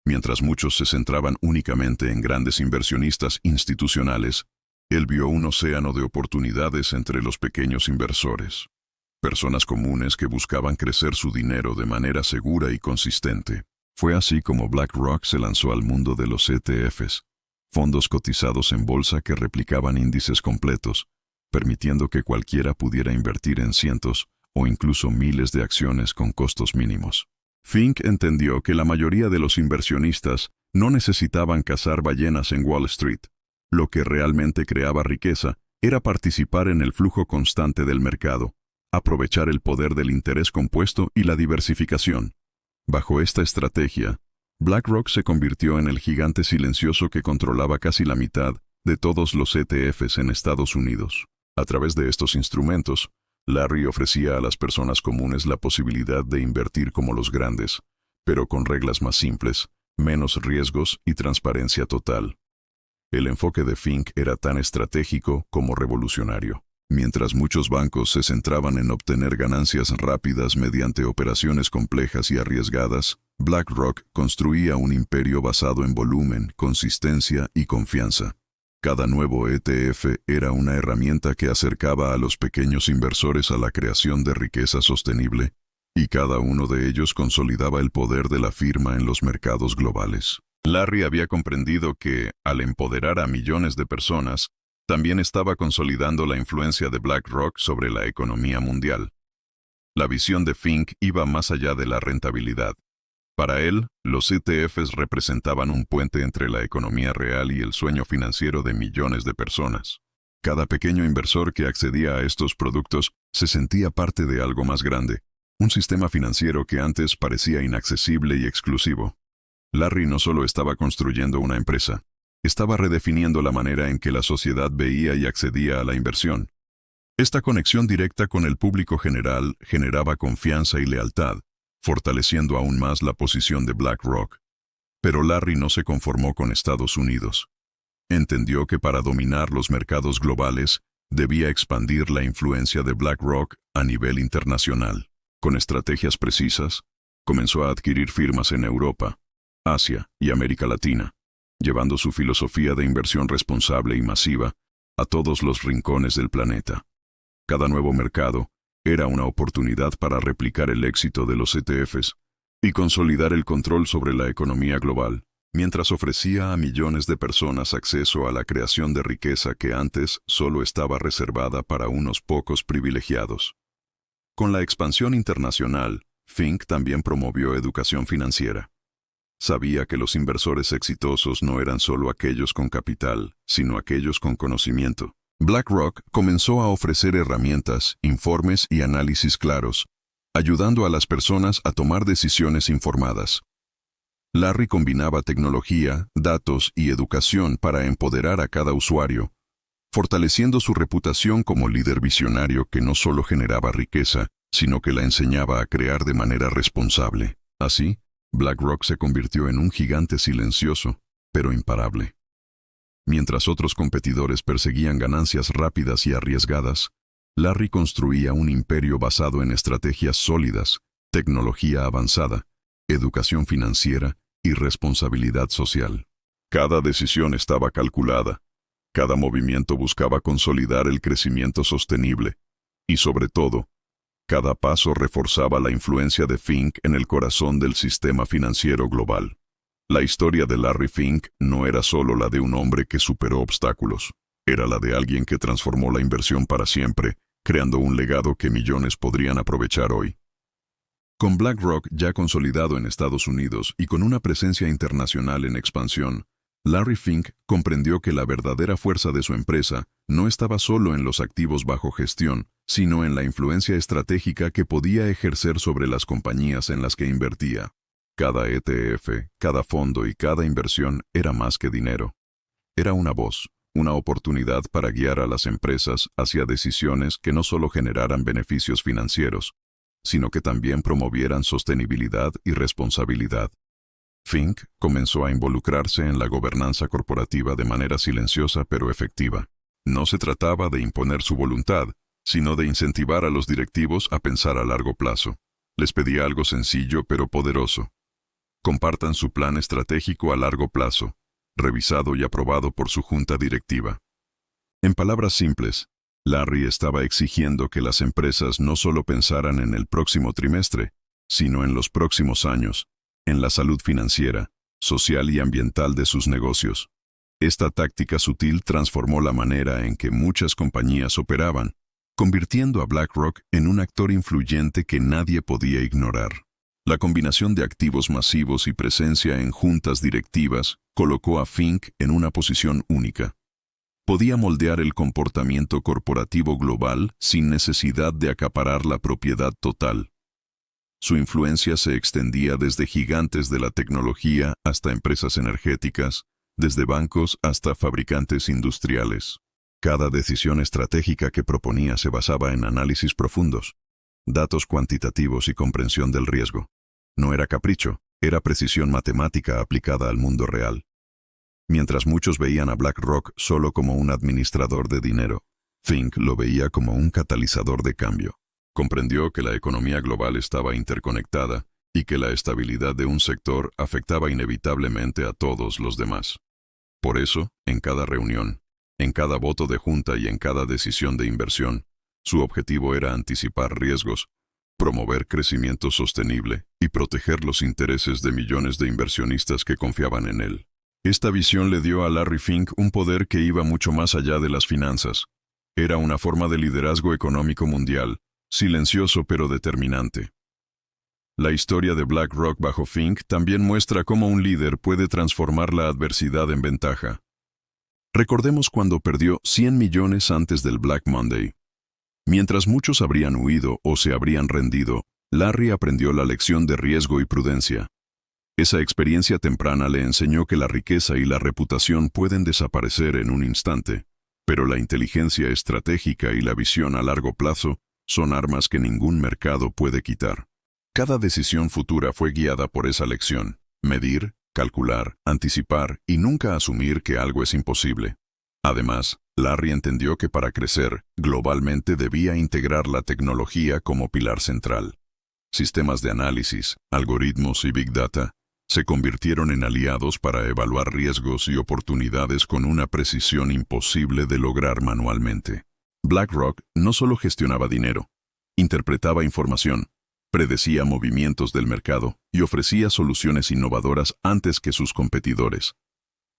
Mientras muchos se centraban únicamente en grandes inversionistas institucionales, él vio un océano de oportunidades entre los pequeños inversores. Personas comunes que buscaban crecer su dinero de manera segura y consistente. Fue así como BlackRock se lanzó al mundo de los ETFs, fondos cotizados en bolsa que replicaban índices completos, permitiendo que cualquiera pudiera invertir en cientos o incluso miles de acciones con costos mínimos. Fink entendió que la mayoría de los inversionistas no necesitaban cazar ballenas en Wall Street. Lo que realmente creaba riqueza era participar en el flujo constante del mercado, aprovechar el poder del interés compuesto y la diversificación. Bajo esta estrategia, BlackRock se convirtió en el gigante silencioso que controlaba casi la mitad de todos los ETFs en Estados Unidos. A través de estos instrumentos, Larry ofrecía a las personas comunes la posibilidad de invertir como los grandes, pero con reglas más simples, menos riesgos y transparencia total. El enfoque de Fink era tan estratégico como revolucionario. Mientras muchos bancos se centraban en obtener ganancias rápidas mediante operaciones complejas y arriesgadas, BlackRock construía un imperio basado en volumen, consistencia y confianza. Cada nuevo ETF era una herramienta que acercaba a los pequeños inversores a la creación de riqueza sostenible, y cada uno de ellos consolidaba el poder de la firma en los mercados globales. Larry había comprendido que, al empoderar a millones de personas, también estaba consolidando la influencia de BlackRock sobre la economía mundial. La visión de Fink iba más allá de la rentabilidad. Para él, los ETFs representaban un puente entre la economía real y el sueño financiero de millones de personas. Cada pequeño inversor que accedía a estos productos se sentía parte de algo más grande, un sistema financiero que antes parecía inaccesible y exclusivo. Larry no solo estaba construyendo una empresa, estaba redefiniendo la manera en que la sociedad veía y accedía a la inversión. Esta conexión directa con el público general generaba confianza y lealtad, fortaleciendo aún más la posición de BlackRock. Pero Larry no se conformó con Estados Unidos. Entendió que para dominar los mercados globales, debía expandir la influencia de BlackRock a nivel internacional. Con estrategias precisas, comenzó a adquirir firmas en Europa, Asia y América Latina, llevando su filosofía de inversión responsable y masiva a todos los rincones del planeta. Cada nuevo mercado era una oportunidad para replicar el éxito de los ETFs y consolidar el control sobre la economía global, mientras ofrecía a millones de personas acceso a la creación de riqueza que antes solo estaba reservada para unos pocos privilegiados. Con la expansión internacional, Fink también promovió educación financiera. Sabía que los inversores exitosos no eran solo aquellos con capital, sino aquellos con conocimiento. BlackRock comenzó a ofrecer herramientas, informes y análisis claros, ayudando a las personas a tomar decisiones informadas. Larry combinaba tecnología, datos y educación para empoderar a cada usuario, fortaleciendo su reputación como líder visionario que no solo generaba riqueza, sino que la enseñaba a crear de manera responsable. Así, BlackRock se convirtió en un gigante silencioso, pero imparable. Mientras otros competidores perseguían ganancias rápidas y arriesgadas, Larry construía un imperio basado en estrategias sólidas, tecnología avanzada, educación financiera y responsabilidad social. Cada decisión estaba calculada, cada movimiento buscaba consolidar el crecimiento sostenible, y sobre todo, cada paso reforzaba la influencia de Fink en el corazón del sistema financiero global. La historia de Larry Fink no era solo la de un hombre que superó obstáculos, era la de alguien que transformó la inversión para siempre, creando un legado que millones podrían aprovechar hoy. Con BlackRock ya consolidado en Estados Unidos y con una presencia internacional en expansión, Larry Fink comprendió que la verdadera fuerza de su empresa no estaba solo en los activos bajo gestión, sino en la influencia estratégica que podía ejercer sobre las compañías en las que invertía. Cada ETF, cada fondo y cada inversión era más que dinero. Era una voz, una oportunidad para guiar a las empresas hacia decisiones que no solo generaran beneficios financieros, sino que también promovieran sostenibilidad y responsabilidad. Fink comenzó a involucrarse en la gobernanza corporativa de manera silenciosa pero efectiva. No se trataba de imponer su voluntad, sino de incentivar a los directivos a pensar a largo plazo. Les pedía algo sencillo pero poderoso. Compartan su plan estratégico a largo plazo, revisado y aprobado por su junta directiva. En palabras simples, Larry estaba exigiendo que las empresas no solo pensaran en el próximo trimestre, sino en los próximos años, en la salud financiera, social y ambiental de sus negocios. Esta táctica sutil transformó la manera en que muchas compañías operaban, convirtiendo a BlackRock en un actor influyente que nadie podía ignorar. La combinación de activos masivos y presencia en juntas directivas colocó a Fink en una posición única. Podía moldear el comportamiento corporativo global sin necesidad de acaparar la propiedad total. Su influencia se extendía desde gigantes de la tecnología hasta empresas energéticas, desde bancos hasta fabricantes industriales. Cada decisión estratégica que proponía se basaba en análisis profundos, datos cuantitativos y comprensión del riesgo. No era capricho, era precisión matemática aplicada al mundo real. Mientras muchos veían a BlackRock solo como un administrador de dinero, Fink lo veía como un catalizador de cambio. Comprendió que la economía global estaba interconectada y que la estabilidad de un sector afectaba inevitablemente a todos los demás. Por eso, en cada reunión, en cada voto de junta y en cada decisión de inversión, su objetivo era anticipar riesgos, promover crecimiento sostenible y proteger los intereses de millones de inversionistas que confiaban en él. Esta visión le dio a Larry Fink un poder que iba mucho más allá de las finanzas. Era una forma de liderazgo económico mundial, silencioso pero determinante. La historia de BlackRock bajo Fink también muestra cómo un líder puede transformar la adversidad en ventaja. Recordemos cuando perdió 100 millones antes del Black Monday. Mientras muchos habrían huido o se habrían rendido, Larry aprendió la lección de riesgo y prudencia. Esa experiencia temprana le enseñó que la riqueza y la reputación pueden desaparecer en un instante, pero la inteligencia estratégica y la visión a largo plazo son armas que ningún mercado puede quitar. Cada decisión futura fue guiada por esa lección: medir, calcular, anticipar y nunca asumir que algo es imposible. Además, Larry entendió que para crecer, globalmente debía integrar la tecnología como pilar central. Sistemas de análisis, algoritmos y Big Data se convirtieron en aliados para evaluar riesgos y oportunidades con una precisión imposible de lograr manualmente. BlackRock no solo gestionaba dinero, interpretaba información, predecía movimientos del mercado y ofrecía soluciones innovadoras antes que sus competidores.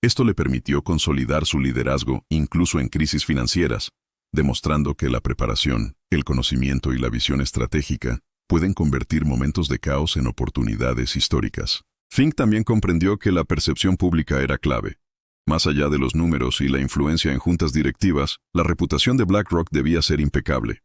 Esto le permitió consolidar su liderazgo incluso en crisis financieras, demostrando que la preparación, el conocimiento y la visión estratégica pueden convertir momentos de caos en oportunidades históricas. Fink también comprendió que la percepción pública era clave. Más allá de los números y la influencia en juntas directivas, la reputación de BlackRock debía ser impecable.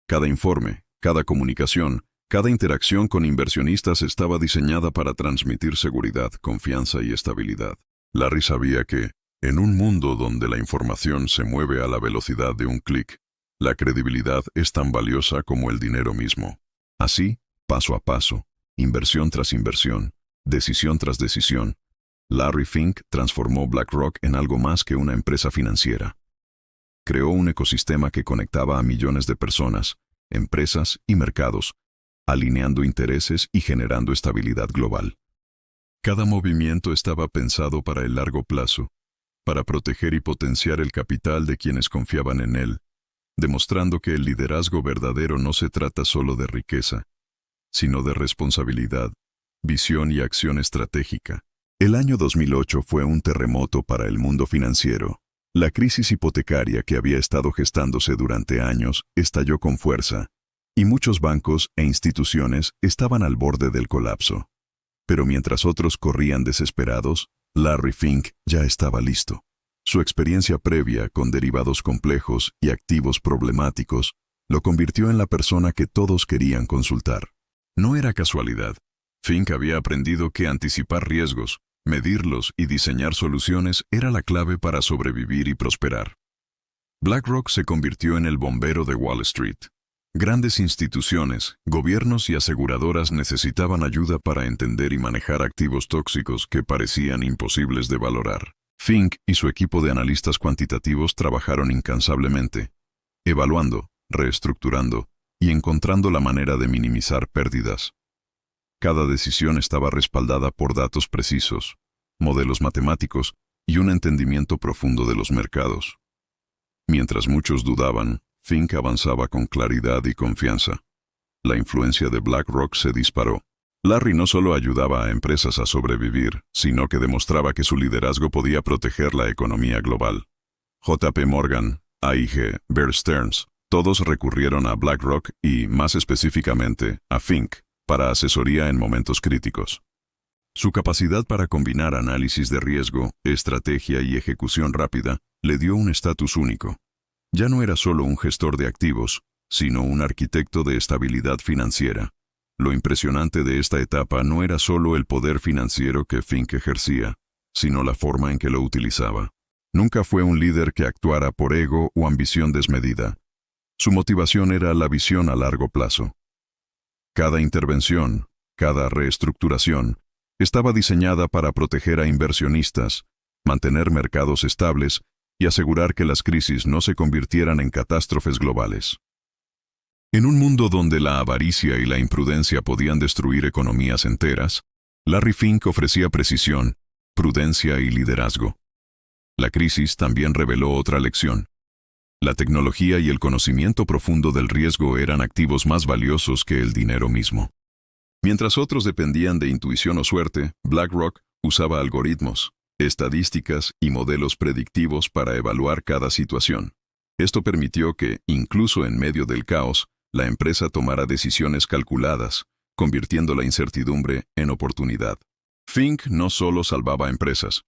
Cada informe, cada comunicación, cada interacción con inversionistas estaba diseñada para transmitir seguridad, confianza y estabilidad. Larry sabía que, en un mundo donde la información se mueve a la velocidad de un clic, la credibilidad es tan valiosa como el dinero mismo. Así, paso a paso, inversión tras inversión, decisión tras decisión, Larry Fink transformó BlackRock en algo más que una empresa financiera. Creó un ecosistema que conectaba a millones de personas, empresas y mercados, alineando intereses y generando estabilidad global. Cada movimiento estaba pensado para el largo plazo, para proteger y potenciar el capital de quienes confiaban en él, demostrando que el liderazgo verdadero no se trata solo de riqueza, sino de responsabilidad, visión y acción estratégica. El año 2008 fue un terremoto para el mundo financiero. La crisis hipotecaria que había estado gestándose durante años estalló con fuerza, y muchos bancos e instituciones estaban al borde del colapso. Pero mientras otros corrían desesperados, Larry Fink ya estaba listo. Su experiencia previa con derivados complejos y activos problemáticos lo convirtió en la persona que todos querían consultar. No era casualidad. Fink había aprendido que anticipar riesgos, medirlos y diseñar soluciones era la clave para sobrevivir y prosperar. BlackRock se convirtió en el bombero de Wall Street. Grandes instituciones, gobiernos y aseguradoras necesitaban ayuda para entender y manejar activos tóxicos que parecían imposibles de valorar. Fink y su equipo de analistas cuantitativos trabajaron incansablemente, evaluando, reestructurando y encontrando la manera de minimizar pérdidas. Cada decisión estaba respaldada por datos precisos, modelos matemáticos y un entendimiento profundo de los mercados. Mientras muchos dudaban, Fink avanzaba con claridad y confianza. La influencia de BlackRock se disparó. Larry no solo ayudaba a empresas a sobrevivir, sino que demostraba que su liderazgo podía proteger la economía global. JP Morgan, AIG, Bear Stearns, todos recurrieron a BlackRock y, más específicamente, a Fink, para asesoría en momentos críticos. Su capacidad para combinar análisis de riesgo, estrategia y ejecución rápida le dio un estatus único. Ya no era solo un gestor de activos, sino un arquitecto de estabilidad financiera. Lo impresionante de esta etapa no era solo el poder financiero que Fink ejercía, sino la forma en que lo utilizaba. Nunca fue un líder que actuara por ego o ambición desmedida. Su motivación era la visión a largo plazo. Cada intervención, cada reestructuración, estaba diseñada para proteger a inversionistas, mantener mercados estables y asegurar que las crisis no se convirtieran en catástrofes globales. En un mundo donde la avaricia y la imprudencia podían destruir economías enteras, Larry Fink ofrecía precisión, prudencia y liderazgo. La crisis también reveló otra lección. La tecnología y el conocimiento profundo del riesgo eran activos más valiosos que el dinero mismo. Mientras otros dependían de intuición o suerte, BlackRock usaba algoritmos, estadísticas y modelos predictivos para evaluar cada situación. Esto permitió que, incluso en medio del caos, la empresa tomara decisiones calculadas, convirtiendo la incertidumbre en oportunidad. Fink no solo salvaba empresas,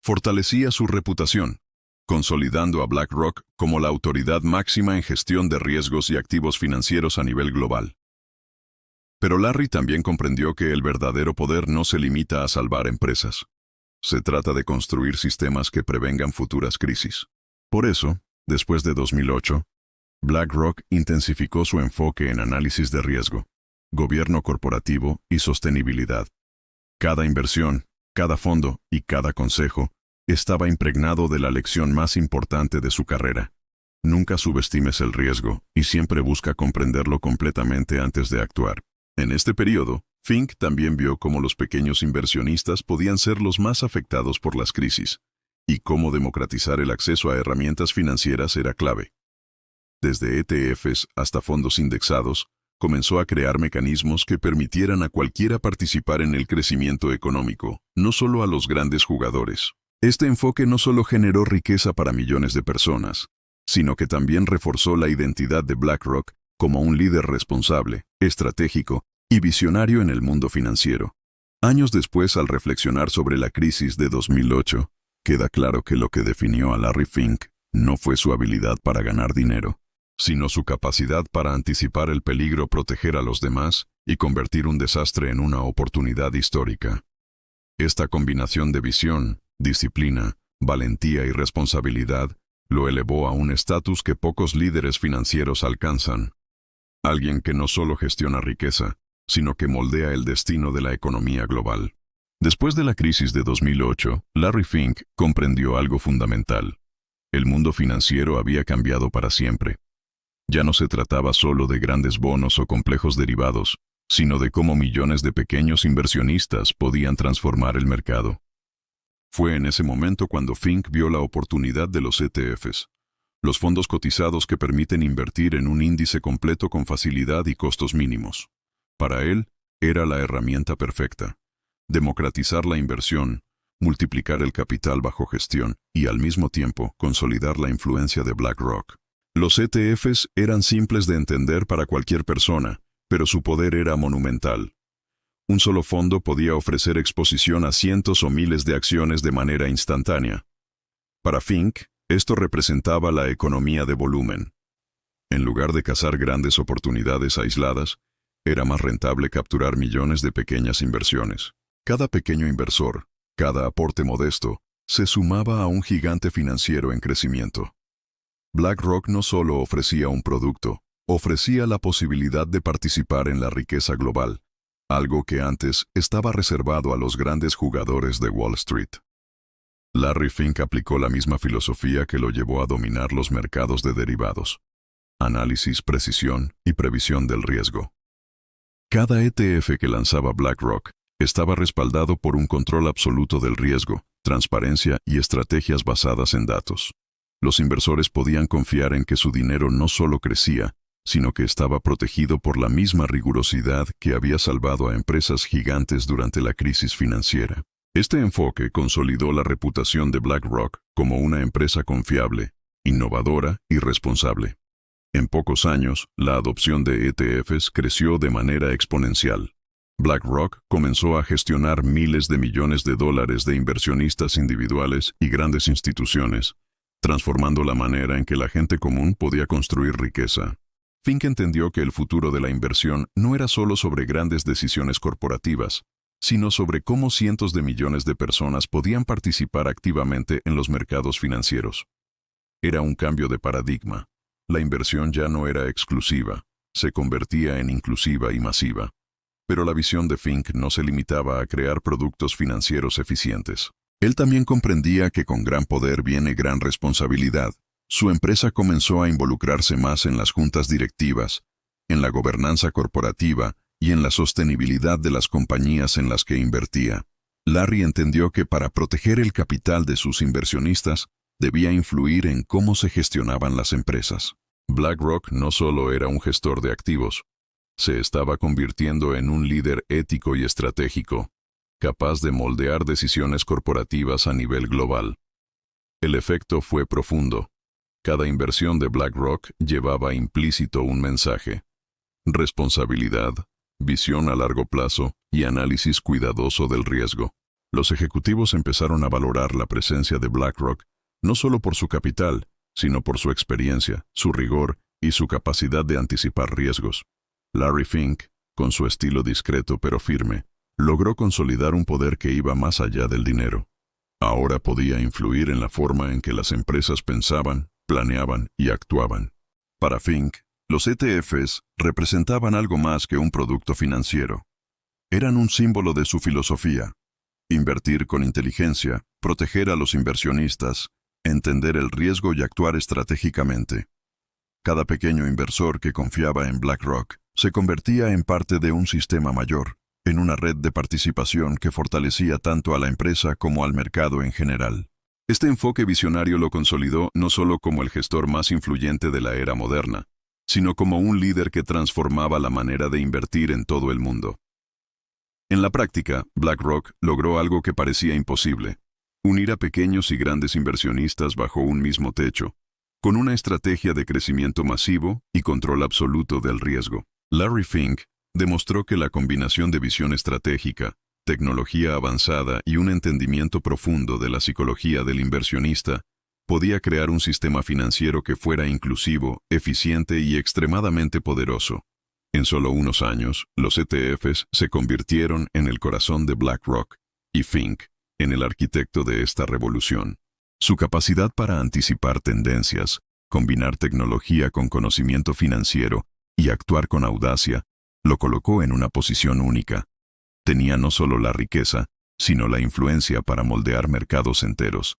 fortalecía su reputación, consolidando a BlackRock como la autoridad máxima en gestión de riesgos y activos financieros a nivel global. Pero Larry también comprendió que el verdadero poder no se limita a salvar empresas. Se trata de construir sistemas que prevengan futuras crisis. Por eso, después de 2008, BlackRock intensificó su enfoque en análisis de riesgo, gobierno corporativo y sostenibilidad. Cada inversión, cada fondo y cada consejo estaba impregnado de la lección más importante de su carrera. Nunca subestimes el riesgo y siempre busca comprenderlo completamente antes de actuar. En este periodo, Fink también vio cómo los pequeños inversionistas podían ser los más afectados por las crisis, y cómo democratizar el acceso a herramientas financieras era clave. Desde ETFs hasta fondos indexados, comenzó a crear mecanismos que permitieran a cualquiera participar en el crecimiento económico, no solo a los grandes jugadores. Este enfoque no solo generó riqueza para millones de personas, sino que también reforzó la identidad de BlackRock como un líder responsable, estratégico y visionario en el mundo financiero. Años después, al reflexionar sobre la crisis de 2008, queda claro que lo que definió a Larry Fink no fue su habilidad para ganar dinero, sino su capacidad para anticipar el peligro, proteger a los demás y convertir un desastre en una oportunidad histórica. Esta combinación de visión, disciplina, valentía y responsabilidad lo elevó a un estatus que pocos líderes financieros alcanzan. Alguien que no solo gestiona riqueza, sino que moldea el destino de la economía global. Después de la crisis de 2008, Larry Fink comprendió algo fundamental. El mundo financiero había cambiado para siempre. Ya no se trataba solo de grandes bonos o complejos derivados, sino de cómo millones de pequeños inversionistas podían transformar el mercado. Fue en ese momento cuando Fink vio la oportunidad de los ETFs, los fondos cotizados que permiten invertir en un índice completo con facilidad y costos mínimos. Para él, era la herramienta perfecta. Democratizar la inversión, multiplicar el capital bajo gestión y al mismo tiempo consolidar la influencia de BlackRock. Los ETFs eran simples de entender para cualquier persona, pero su poder era monumental. Un solo fondo podía ofrecer exposición a cientos o miles de acciones de manera instantánea. Para Fink, esto representaba la economía de volumen. En lugar de cazar grandes oportunidades aisladas, era más rentable capturar millones de pequeñas inversiones. Cada pequeño inversor, cada aporte modesto, se sumaba a un gigante financiero en crecimiento. BlackRock no solo ofrecía un producto, ofrecía la posibilidad de participar en la riqueza global, algo que antes estaba reservado a los grandes jugadores de Wall Street. Larry Fink aplicó la misma filosofía que lo llevó a dominar los mercados de derivados: análisis, precisión y previsión del riesgo. Cada ETF que lanzaba BlackRock estaba respaldado por un control absoluto del riesgo, transparencia y estrategias basadas en datos. Los inversores podían confiar en que su dinero no solo crecía, sino que estaba protegido por la misma rigurosidad que había salvado a empresas gigantes durante la crisis financiera. Este enfoque consolidó la reputación de BlackRock como una empresa confiable, innovadora y responsable. En pocos años, la adopción de ETFs creció de manera exponencial. BlackRock comenzó a gestionar miles de millones de dólares de inversionistas individuales y grandes instituciones, transformando la manera en que la gente común podía construir riqueza. Fink entendió que el futuro de la inversión no era solo sobre grandes decisiones corporativas, sino sobre cómo cientos de millones de personas podían participar activamente en los mercados financieros. Era un cambio de paradigma. La inversión ya no era exclusiva, se convertía en inclusiva y masiva. Pero la visión de Fink no se limitaba a crear productos financieros eficientes. Él también comprendía que con gran poder viene gran responsabilidad. Su empresa comenzó a involucrarse más en las juntas directivas, en la gobernanza corporativa y en la sostenibilidad de las compañías en las que invertía. Larry entendió que para proteger el capital de sus inversionistas, debía influir en cómo se gestionaban las empresas. BlackRock no solo era un gestor de activos, se estaba convirtiendo en un líder ético y estratégico, capaz de moldear decisiones corporativas a nivel global. El efecto fue profundo. Cada inversión de BlackRock llevaba implícito un mensaje: responsabilidad, visión a largo plazo y análisis cuidadoso del riesgo. Los ejecutivos empezaron a valorar la presencia de BlackRock no solo por su capital, sino por su experiencia, su rigor y su capacidad de anticipar riesgos. Larry Fink, con su estilo discreto pero firme, logró consolidar un poder que iba más allá del dinero. Ahora podía influir en la forma en que las empresas pensaban, planeaban y actuaban. Para Fink, los ETFs representaban algo más que un producto financiero. Eran un símbolo de su filosofía: invertir con inteligencia, proteger a los inversionistas, entender el riesgo y actuar estratégicamente. Cada pequeño inversor que confiaba en BlackRock se convertía en parte de un sistema mayor, en una red de participación que fortalecía tanto a la empresa como al mercado en general. Este enfoque visionario lo consolidó no solo como el gestor más influyente de la era moderna, sino como un líder que transformaba la manera de invertir en todo el mundo. En la práctica, BlackRock logró algo que parecía imposible: unir a pequeños y grandes inversionistas bajo un mismo techo, con una estrategia de crecimiento masivo y control absoluto del riesgo. Larry Fink demostró que la combinación de visión estratégica, tecnología avanzada y un entendimiento profundo de la psicología del inversionista podía crear un sistema financiero que fuera inclusivo, eficiente y extremadamente poderoso. En solo unos años, los ETFs se convirtieron en el corazón de BlackRock, y Fink en el arquitecto de esta revolución. Su capacidad para anticipar tendencias, combinar tecnología con conocimiento financiero y actuar con audacia, lo colocó en una posición única. Tenía no solo la riqueza, sino la influencia para moldear mercados enteros.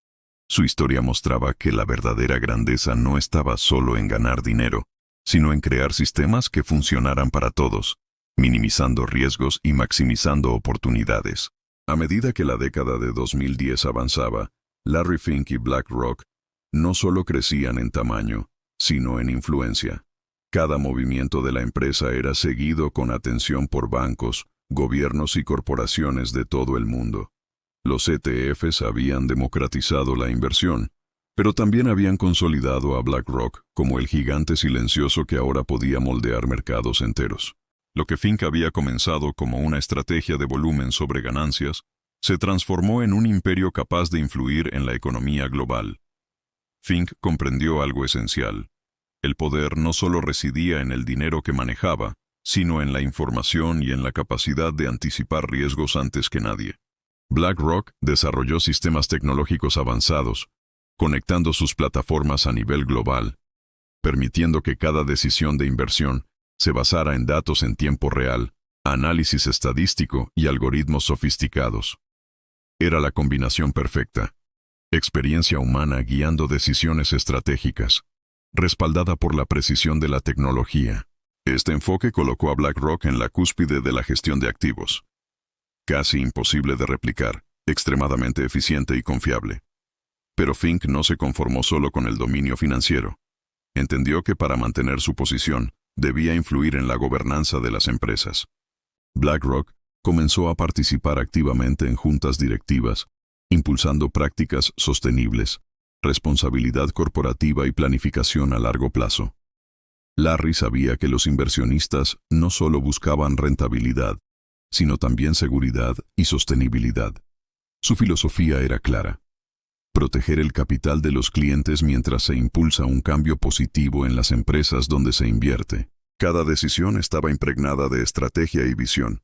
Su historia mostraba que la verdadera grandeza no estaba solo en ganar dinero, sino en crear sistemas que funcionaran para todos, minimizando riesgos y maximizando oportunidades. A medida que la década de 2010 avanzaba, Larry Fink y BlackRock no solo crecían en tamaño, sino en influencia. Cada movimiento de la empresa era seguido con atención por bancos, gobiernos y corporaciones de todo el mundo. Los ETFs habían democratizado la inversión, pero también habían consolidado a BlackRock como el gigante silencioso que ahora podía moldear mercados enteros. Lo que Fink había comenzado como una estrategia de volumen sobre ganancias, se transformó en un imperio capaz de influir en la economía global. Fink comprendió algo esencial: el poder no solo residía en el dinero que manejaba, sino en la información y en la capacidad de anticipar riesgos antes que nadie. BlackRock desarrolló sistemas tecnológicos avanzados, conectando sus plataformas a nivel global, permitiendo que cada decisión de inversión se basara en datos en tiempo real, análisis estadístico y algoritmos sofisticados. Era la combinación perfecta: experiencia humana guiando decisiones estratégicas, respaldada por la precisión de la tecnología. Este enfoque colocó a BlackRock en la cúspide de la gestión de activos. Casi imposible de replicar, extremadamente eficiente y confiable. Pero Fink no se conformó solo con el dominio financiero. Entendió que para mantener su posición, debía influir en la gobernanza de las empresas. BlackRock comenzó a participar activamente en juntas directivas, impulsando prácticas sostenibles, responsabilidad corporativa y planificación a largo plazo. Larry sabía que los inversionistas no solo buscaban rentabilidad, sino también seguridad y sostenibilidad. Su filosofía era clara: proteger el capital de los clientes mientras se impulsa un cambio positivo en las empresas donde se invierte. Cada decisión estaba impregnada de estrategia y visión,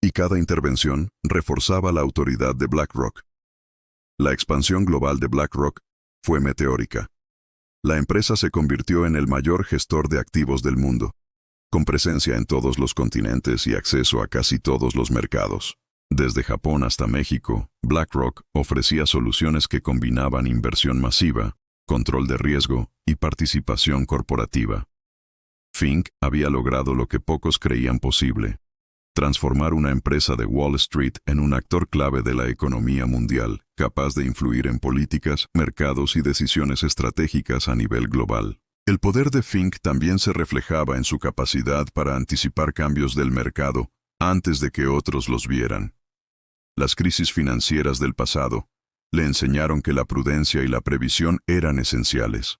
y cada intervención reforzaba la autoridad de BlackRock. La expansión global de BlackRock fue meteórica. La empresa se convirtió en el mayor gestor de activos del mundo, con presencia en todos los continentes y acceso a casi todos los mercados. Desde Japón hasta México, BlackRock ofrecía soluciones que combinaban inversión masiva, control de riesgo y participación corporativa. Fink había logrado lo que pocos creían posible: transformar una empresa de Wall Street en un actor clave de la economía mundial, capaz de influir en políticas, mercados y decisiones estratégicas a nivel global. El poder de Fink también se reflejaba en su capacidad para anticipar cambios del mercado antes de que otros los vieran. Las crisis financieras del pasado le enseñaron que la prudencia y la previsión eran esenciales.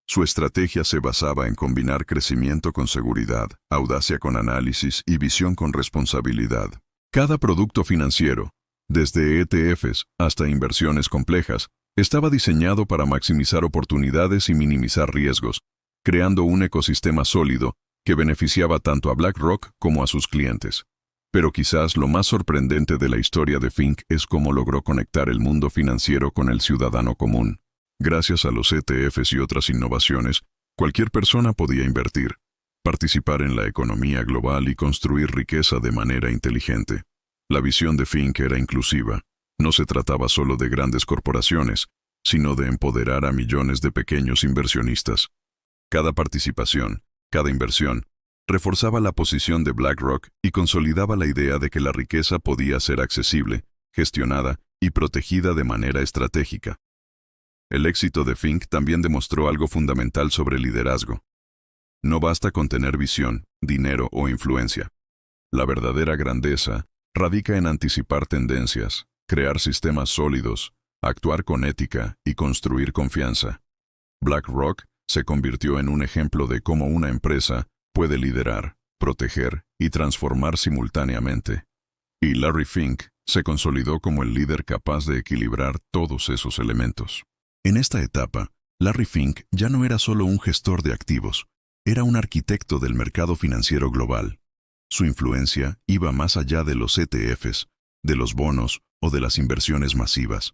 Su estrategia se basaba en combinar crecimiento con seguridad, audacia con análisis y visión con responsabilidad. Cada producto financiero, desde ETFs hasta inversiones complejas, estaba diseñado para maximizar oportunidades y minimizar riesgos, creando un ecosistema sólido que beneficiaba tanto a BlackRock como a sus clientes. Pero quizás lo más sorprendente de la historia de Fink es cómo logró conectar el mundo financiero con el ciudadano común. Gracias a los ETFs y otras innovaciones, cualquier persona podía invertir, participar en la economía global y construir riqueza de manera inteligente. La visión de Fink era inclusiva. No se trataba solo de grandes corporaciones, sino de empoderar a millones de pequeños inversionistas. Cada participación, cada inversión, reforzaba la posición de BlackRock y consolidaba la idea de que la riqueza podía ser accesible, gestionada y protegida de manera estratégica. El éxito de Fink también demostró algo fundamental sobre liderazgo. No basta con tener visión, dinero o influencia. La verdadera grandeza radica en anticipar tendencias, crear sistemas sólidos, actuar con ética y construir confianza. BlackRock se convirtió en un ejemplo de cómo una empresa puede liderar, proteger y transformar simultáneamente. Y Larry Fink se consolidó como el líder capaz de equilibrar todos esos elementos. En esta etapa, Larry Fink ya no era solo un gestor de activos, era un arquitecto del mercado financiero global. Su influencia iba más allá de los ETFs, de los bonos o de las inversiones masivas.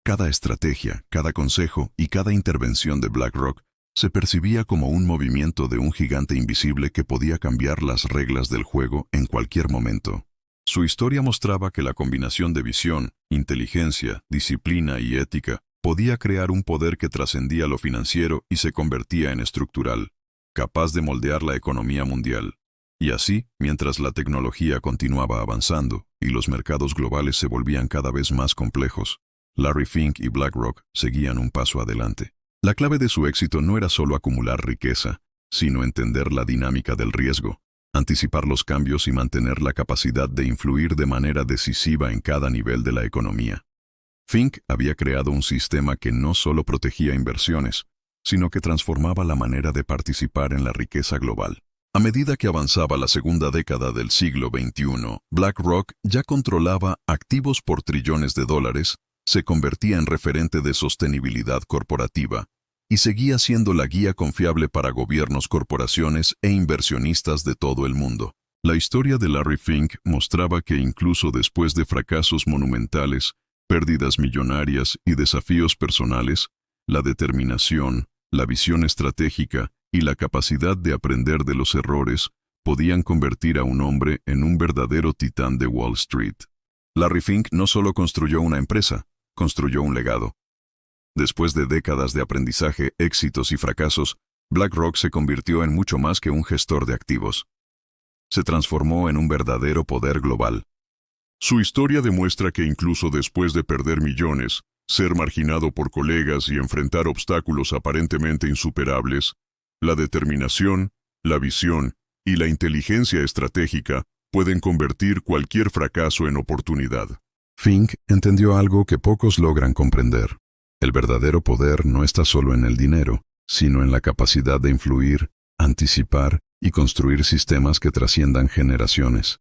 Cada estrategia, cada consejo y cada intervención de BlackRock se percibía como un movimiento de un gigante invisible que podía cambiar las reglas del juego en cualquier momento. Su historia mostraba que la combinación de visión, inteligencia, disciplina y ética podía crear un poder que trascendía lo financiero y se convertía en estructural, capaz de moldear la economía mundial. Y así, mientras la tecnología continuaba avanzando y los mercados globales se volvían cada vez más complejos, Larry Fink y BlackRock seguían un paso adelante. La clave de su éxito no era solo acumular riqueza, sino entender la dinámica del riesgo, anticipar los cambios y mantener la capacidad de influir de manera decisiva en cada nivel de la economía. Fink había creado un sistema que no solo protegía inversiones, sino que transformaba la manera de participar en la riqueza global. A medida que avanzaba la segunda década del siglo XXI, BlackRock ya controlaba activos por trillones de dólares, se convertía en referente de sostenibilidad corporativa y seguía siendo la guía confiable para gobiernos, corporaciones e inversionistas de todo el mundo. La historia de Larry Fink mostraba que incluso después de fracasos monumentales, pérdidas millonarias y desafíos personales, la determinación, la visión estratégica y la capacidad de aprender de los errores podían convertir a un hombre en un verdadero titán de Wall Street. Larry Fink no solo construyó una empresa, construyó un legado. Después de décadas de aprendizaje, éxitos y fracasos, BlackRock se convirtió en mucho más que un gestor de activos. Se transformó en un verdadero poder global. Su historia demuestra que incluso después de perder millones, ser marginado por colegas y enfrentar obstáculos aparentemente insuperables, la determinación, la visión y la inteligencia estratégica pueden convertir cualquier fracaso en oportunidad. Fink entendió algo que pocos logran comprender. El verdadero poder no está solo en el dinero, sino en la capacidad de influir, anticipar y construir sistemas que trasciendan generaciones.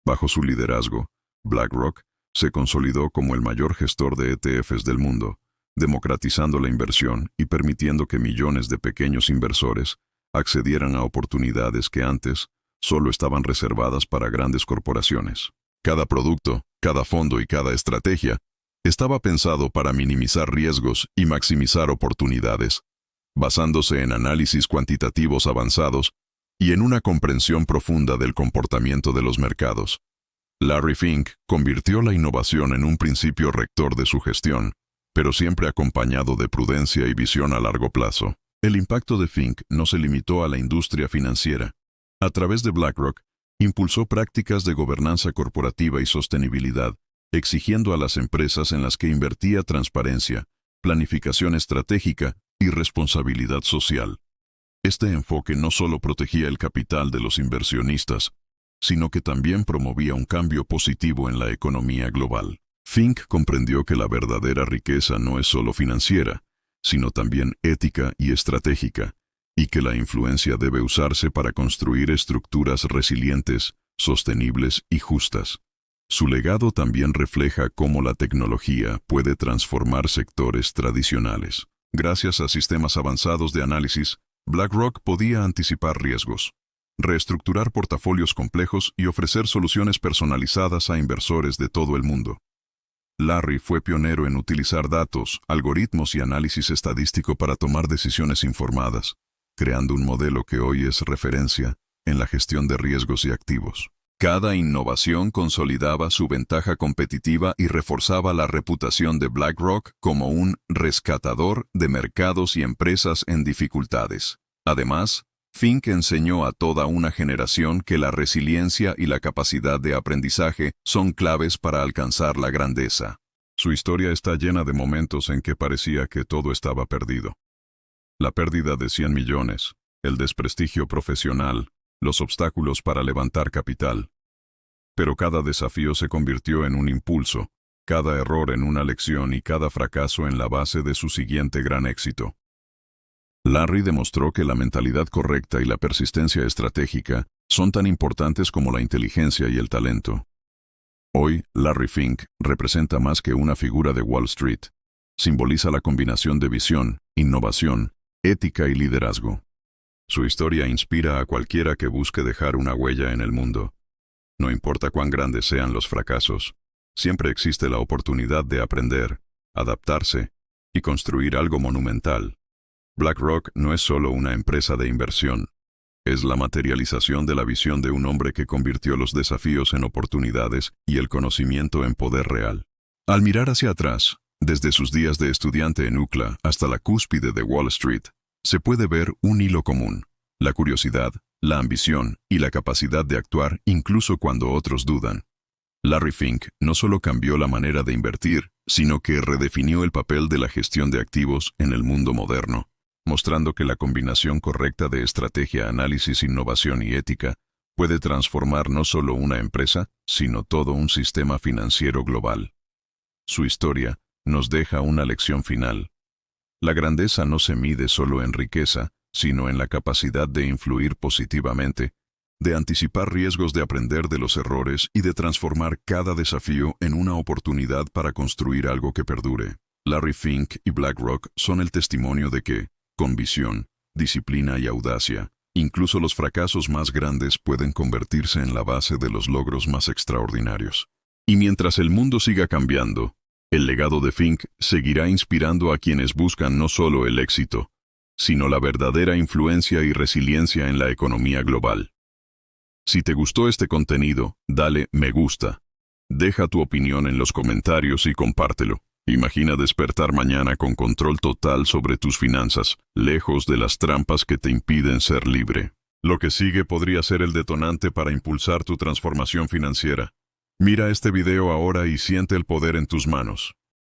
Bajo su liderazgo, BlackRock se consolidó como el mayor gestor de ETFs del mundo, democratizando la inversión y permitiendo que millones de pequeños inversores accedieran a oportunidades que antes solo estaban reservadas para grandes corporaciones. Cada producto, cada fondo y cada estrategia estaba pensado para minimizar riesgos y maximizar oportunidades, basándose en análisis cuantitativos avanzados y en una comprensión profunda del comportamiento de los mercados. Larry Fink convirtió la innovación en un principio rector de su gestión, pero siempre acompañado de prudencia y visión a largo plazo. El impacto de Fink no se limitó a la industria financiera. A través de BlackRock, impulsó prácticas de gobernanza corporativa y sostenibilidad, exigiendo a las empresas en las que invertía transparencia, planificación estratégica y responsabilidad social. Este enfoque no solo protegía el capital de los inversionistas, sino que también promovía un cambio positivo en la economía global. Fink comprendió que la verdadera riqueza no es solo financiera, sino también ética y estratégica, y que la influencia debe usarse para construir estructuras resilientes, sostenibles y justas. Su legado también refleja cómo la tecnología puede transformar sectores tradicionales. Gracias a sistemas avanzados de análisis, BlackRock podía anticipar riesgos, reestructurar portafolios complejos y ofrecer soluciones personalizadas a inversores de todo el mundo. Larry fue pionero en utilizar datos, algoritmos y análisis estadístico para tomar decisiones informadas, creando un modelo que hoy es referencia en la gestión de riesgos y activos. Cada innovación consolidaba su ventaja competitiva y reforzaba la reputación de BlackRock como un rescatador de mercados y empresas en dificultades. Además, Fink enseñó a toda una generación que la resiliencia y la capacidad de aprendizaje son claves para alcanzar la grandeza. Su historia está llena de momentos en que parecía que todo estaba perdido. La pérdida de 100 millones, el desprestigio profesional, los obstáculos para levantar capital. Pero cada desafío se convirtió en un impulso, cada error en una lección y cada fracaso en la base de su siguiente gran éxito. Larry demostró que la mentalidad correcta y la persistencia estratégica son tan importantes como la inteligencia y el talento. Hoy, Larry Fink representa más que una figura de Wall Street. Simboliza la combinación de visión, innovación, ética y liderazgo. Su historia inspira a cualquiera que busque dejar una huella en el mundo. No importa cuán grandes sean los fracasos, siempre existe la oportunidad de aprender, adaptarse y construir algo monumental. BlackRock no es solo una empresa de inversión, es la materialización de la visión de un hombre que convirtió los desafíos en oportunidades y el conocimiento en poder real. Al mirar hacia atrás, desde sus días de estudiante en UCLA hasta la cúspide de Wall Street, se puede ver un hilo común: la curiosidad, la ambición y la capacidad de actuar incluso cuando otros dudan. Larry Fink no solo cambió la manera de invertir, sino que redefinió el papel de la gestión de activos en el mundo moderno, mostrando que la combinación correcta de estrategia, análisis, innovación y ética puede transformar no solo una empresa, sino todo un sistema financiero global. Su historia nos deja una lección final. La grandeza no se mide solo en riqueza, sino en la capacidad de influir positivamente, de anticipar riesgos, de aprender de los errores y de transformar cada desafío en una oportunidad para construir algo que perdure. Larry Fink y BlackRock son el testimonio de que, con visión, disciplina y audacia, incluso los fracasos más grandes pueden convertirse en la base de los logros más extraordinarios. Y mientras el mundo siga cambiando, el legado de Fink seguirá inspirando a quienes buscan no solo el éxito, sino la verdadera influencia y resiliencia en la economía global. Si te gustó este contenido, dale me gusta. Deja tu opinión en los comentarios y compártelo. Imagina despertar mañana con control total sobre tus finanzas, lejos de las trampas que te impiden ser libre. Lo que sigue podría ser el detonante para impulsar tu transformación financiera. Mira este video ahora y siente el poder en tus manos.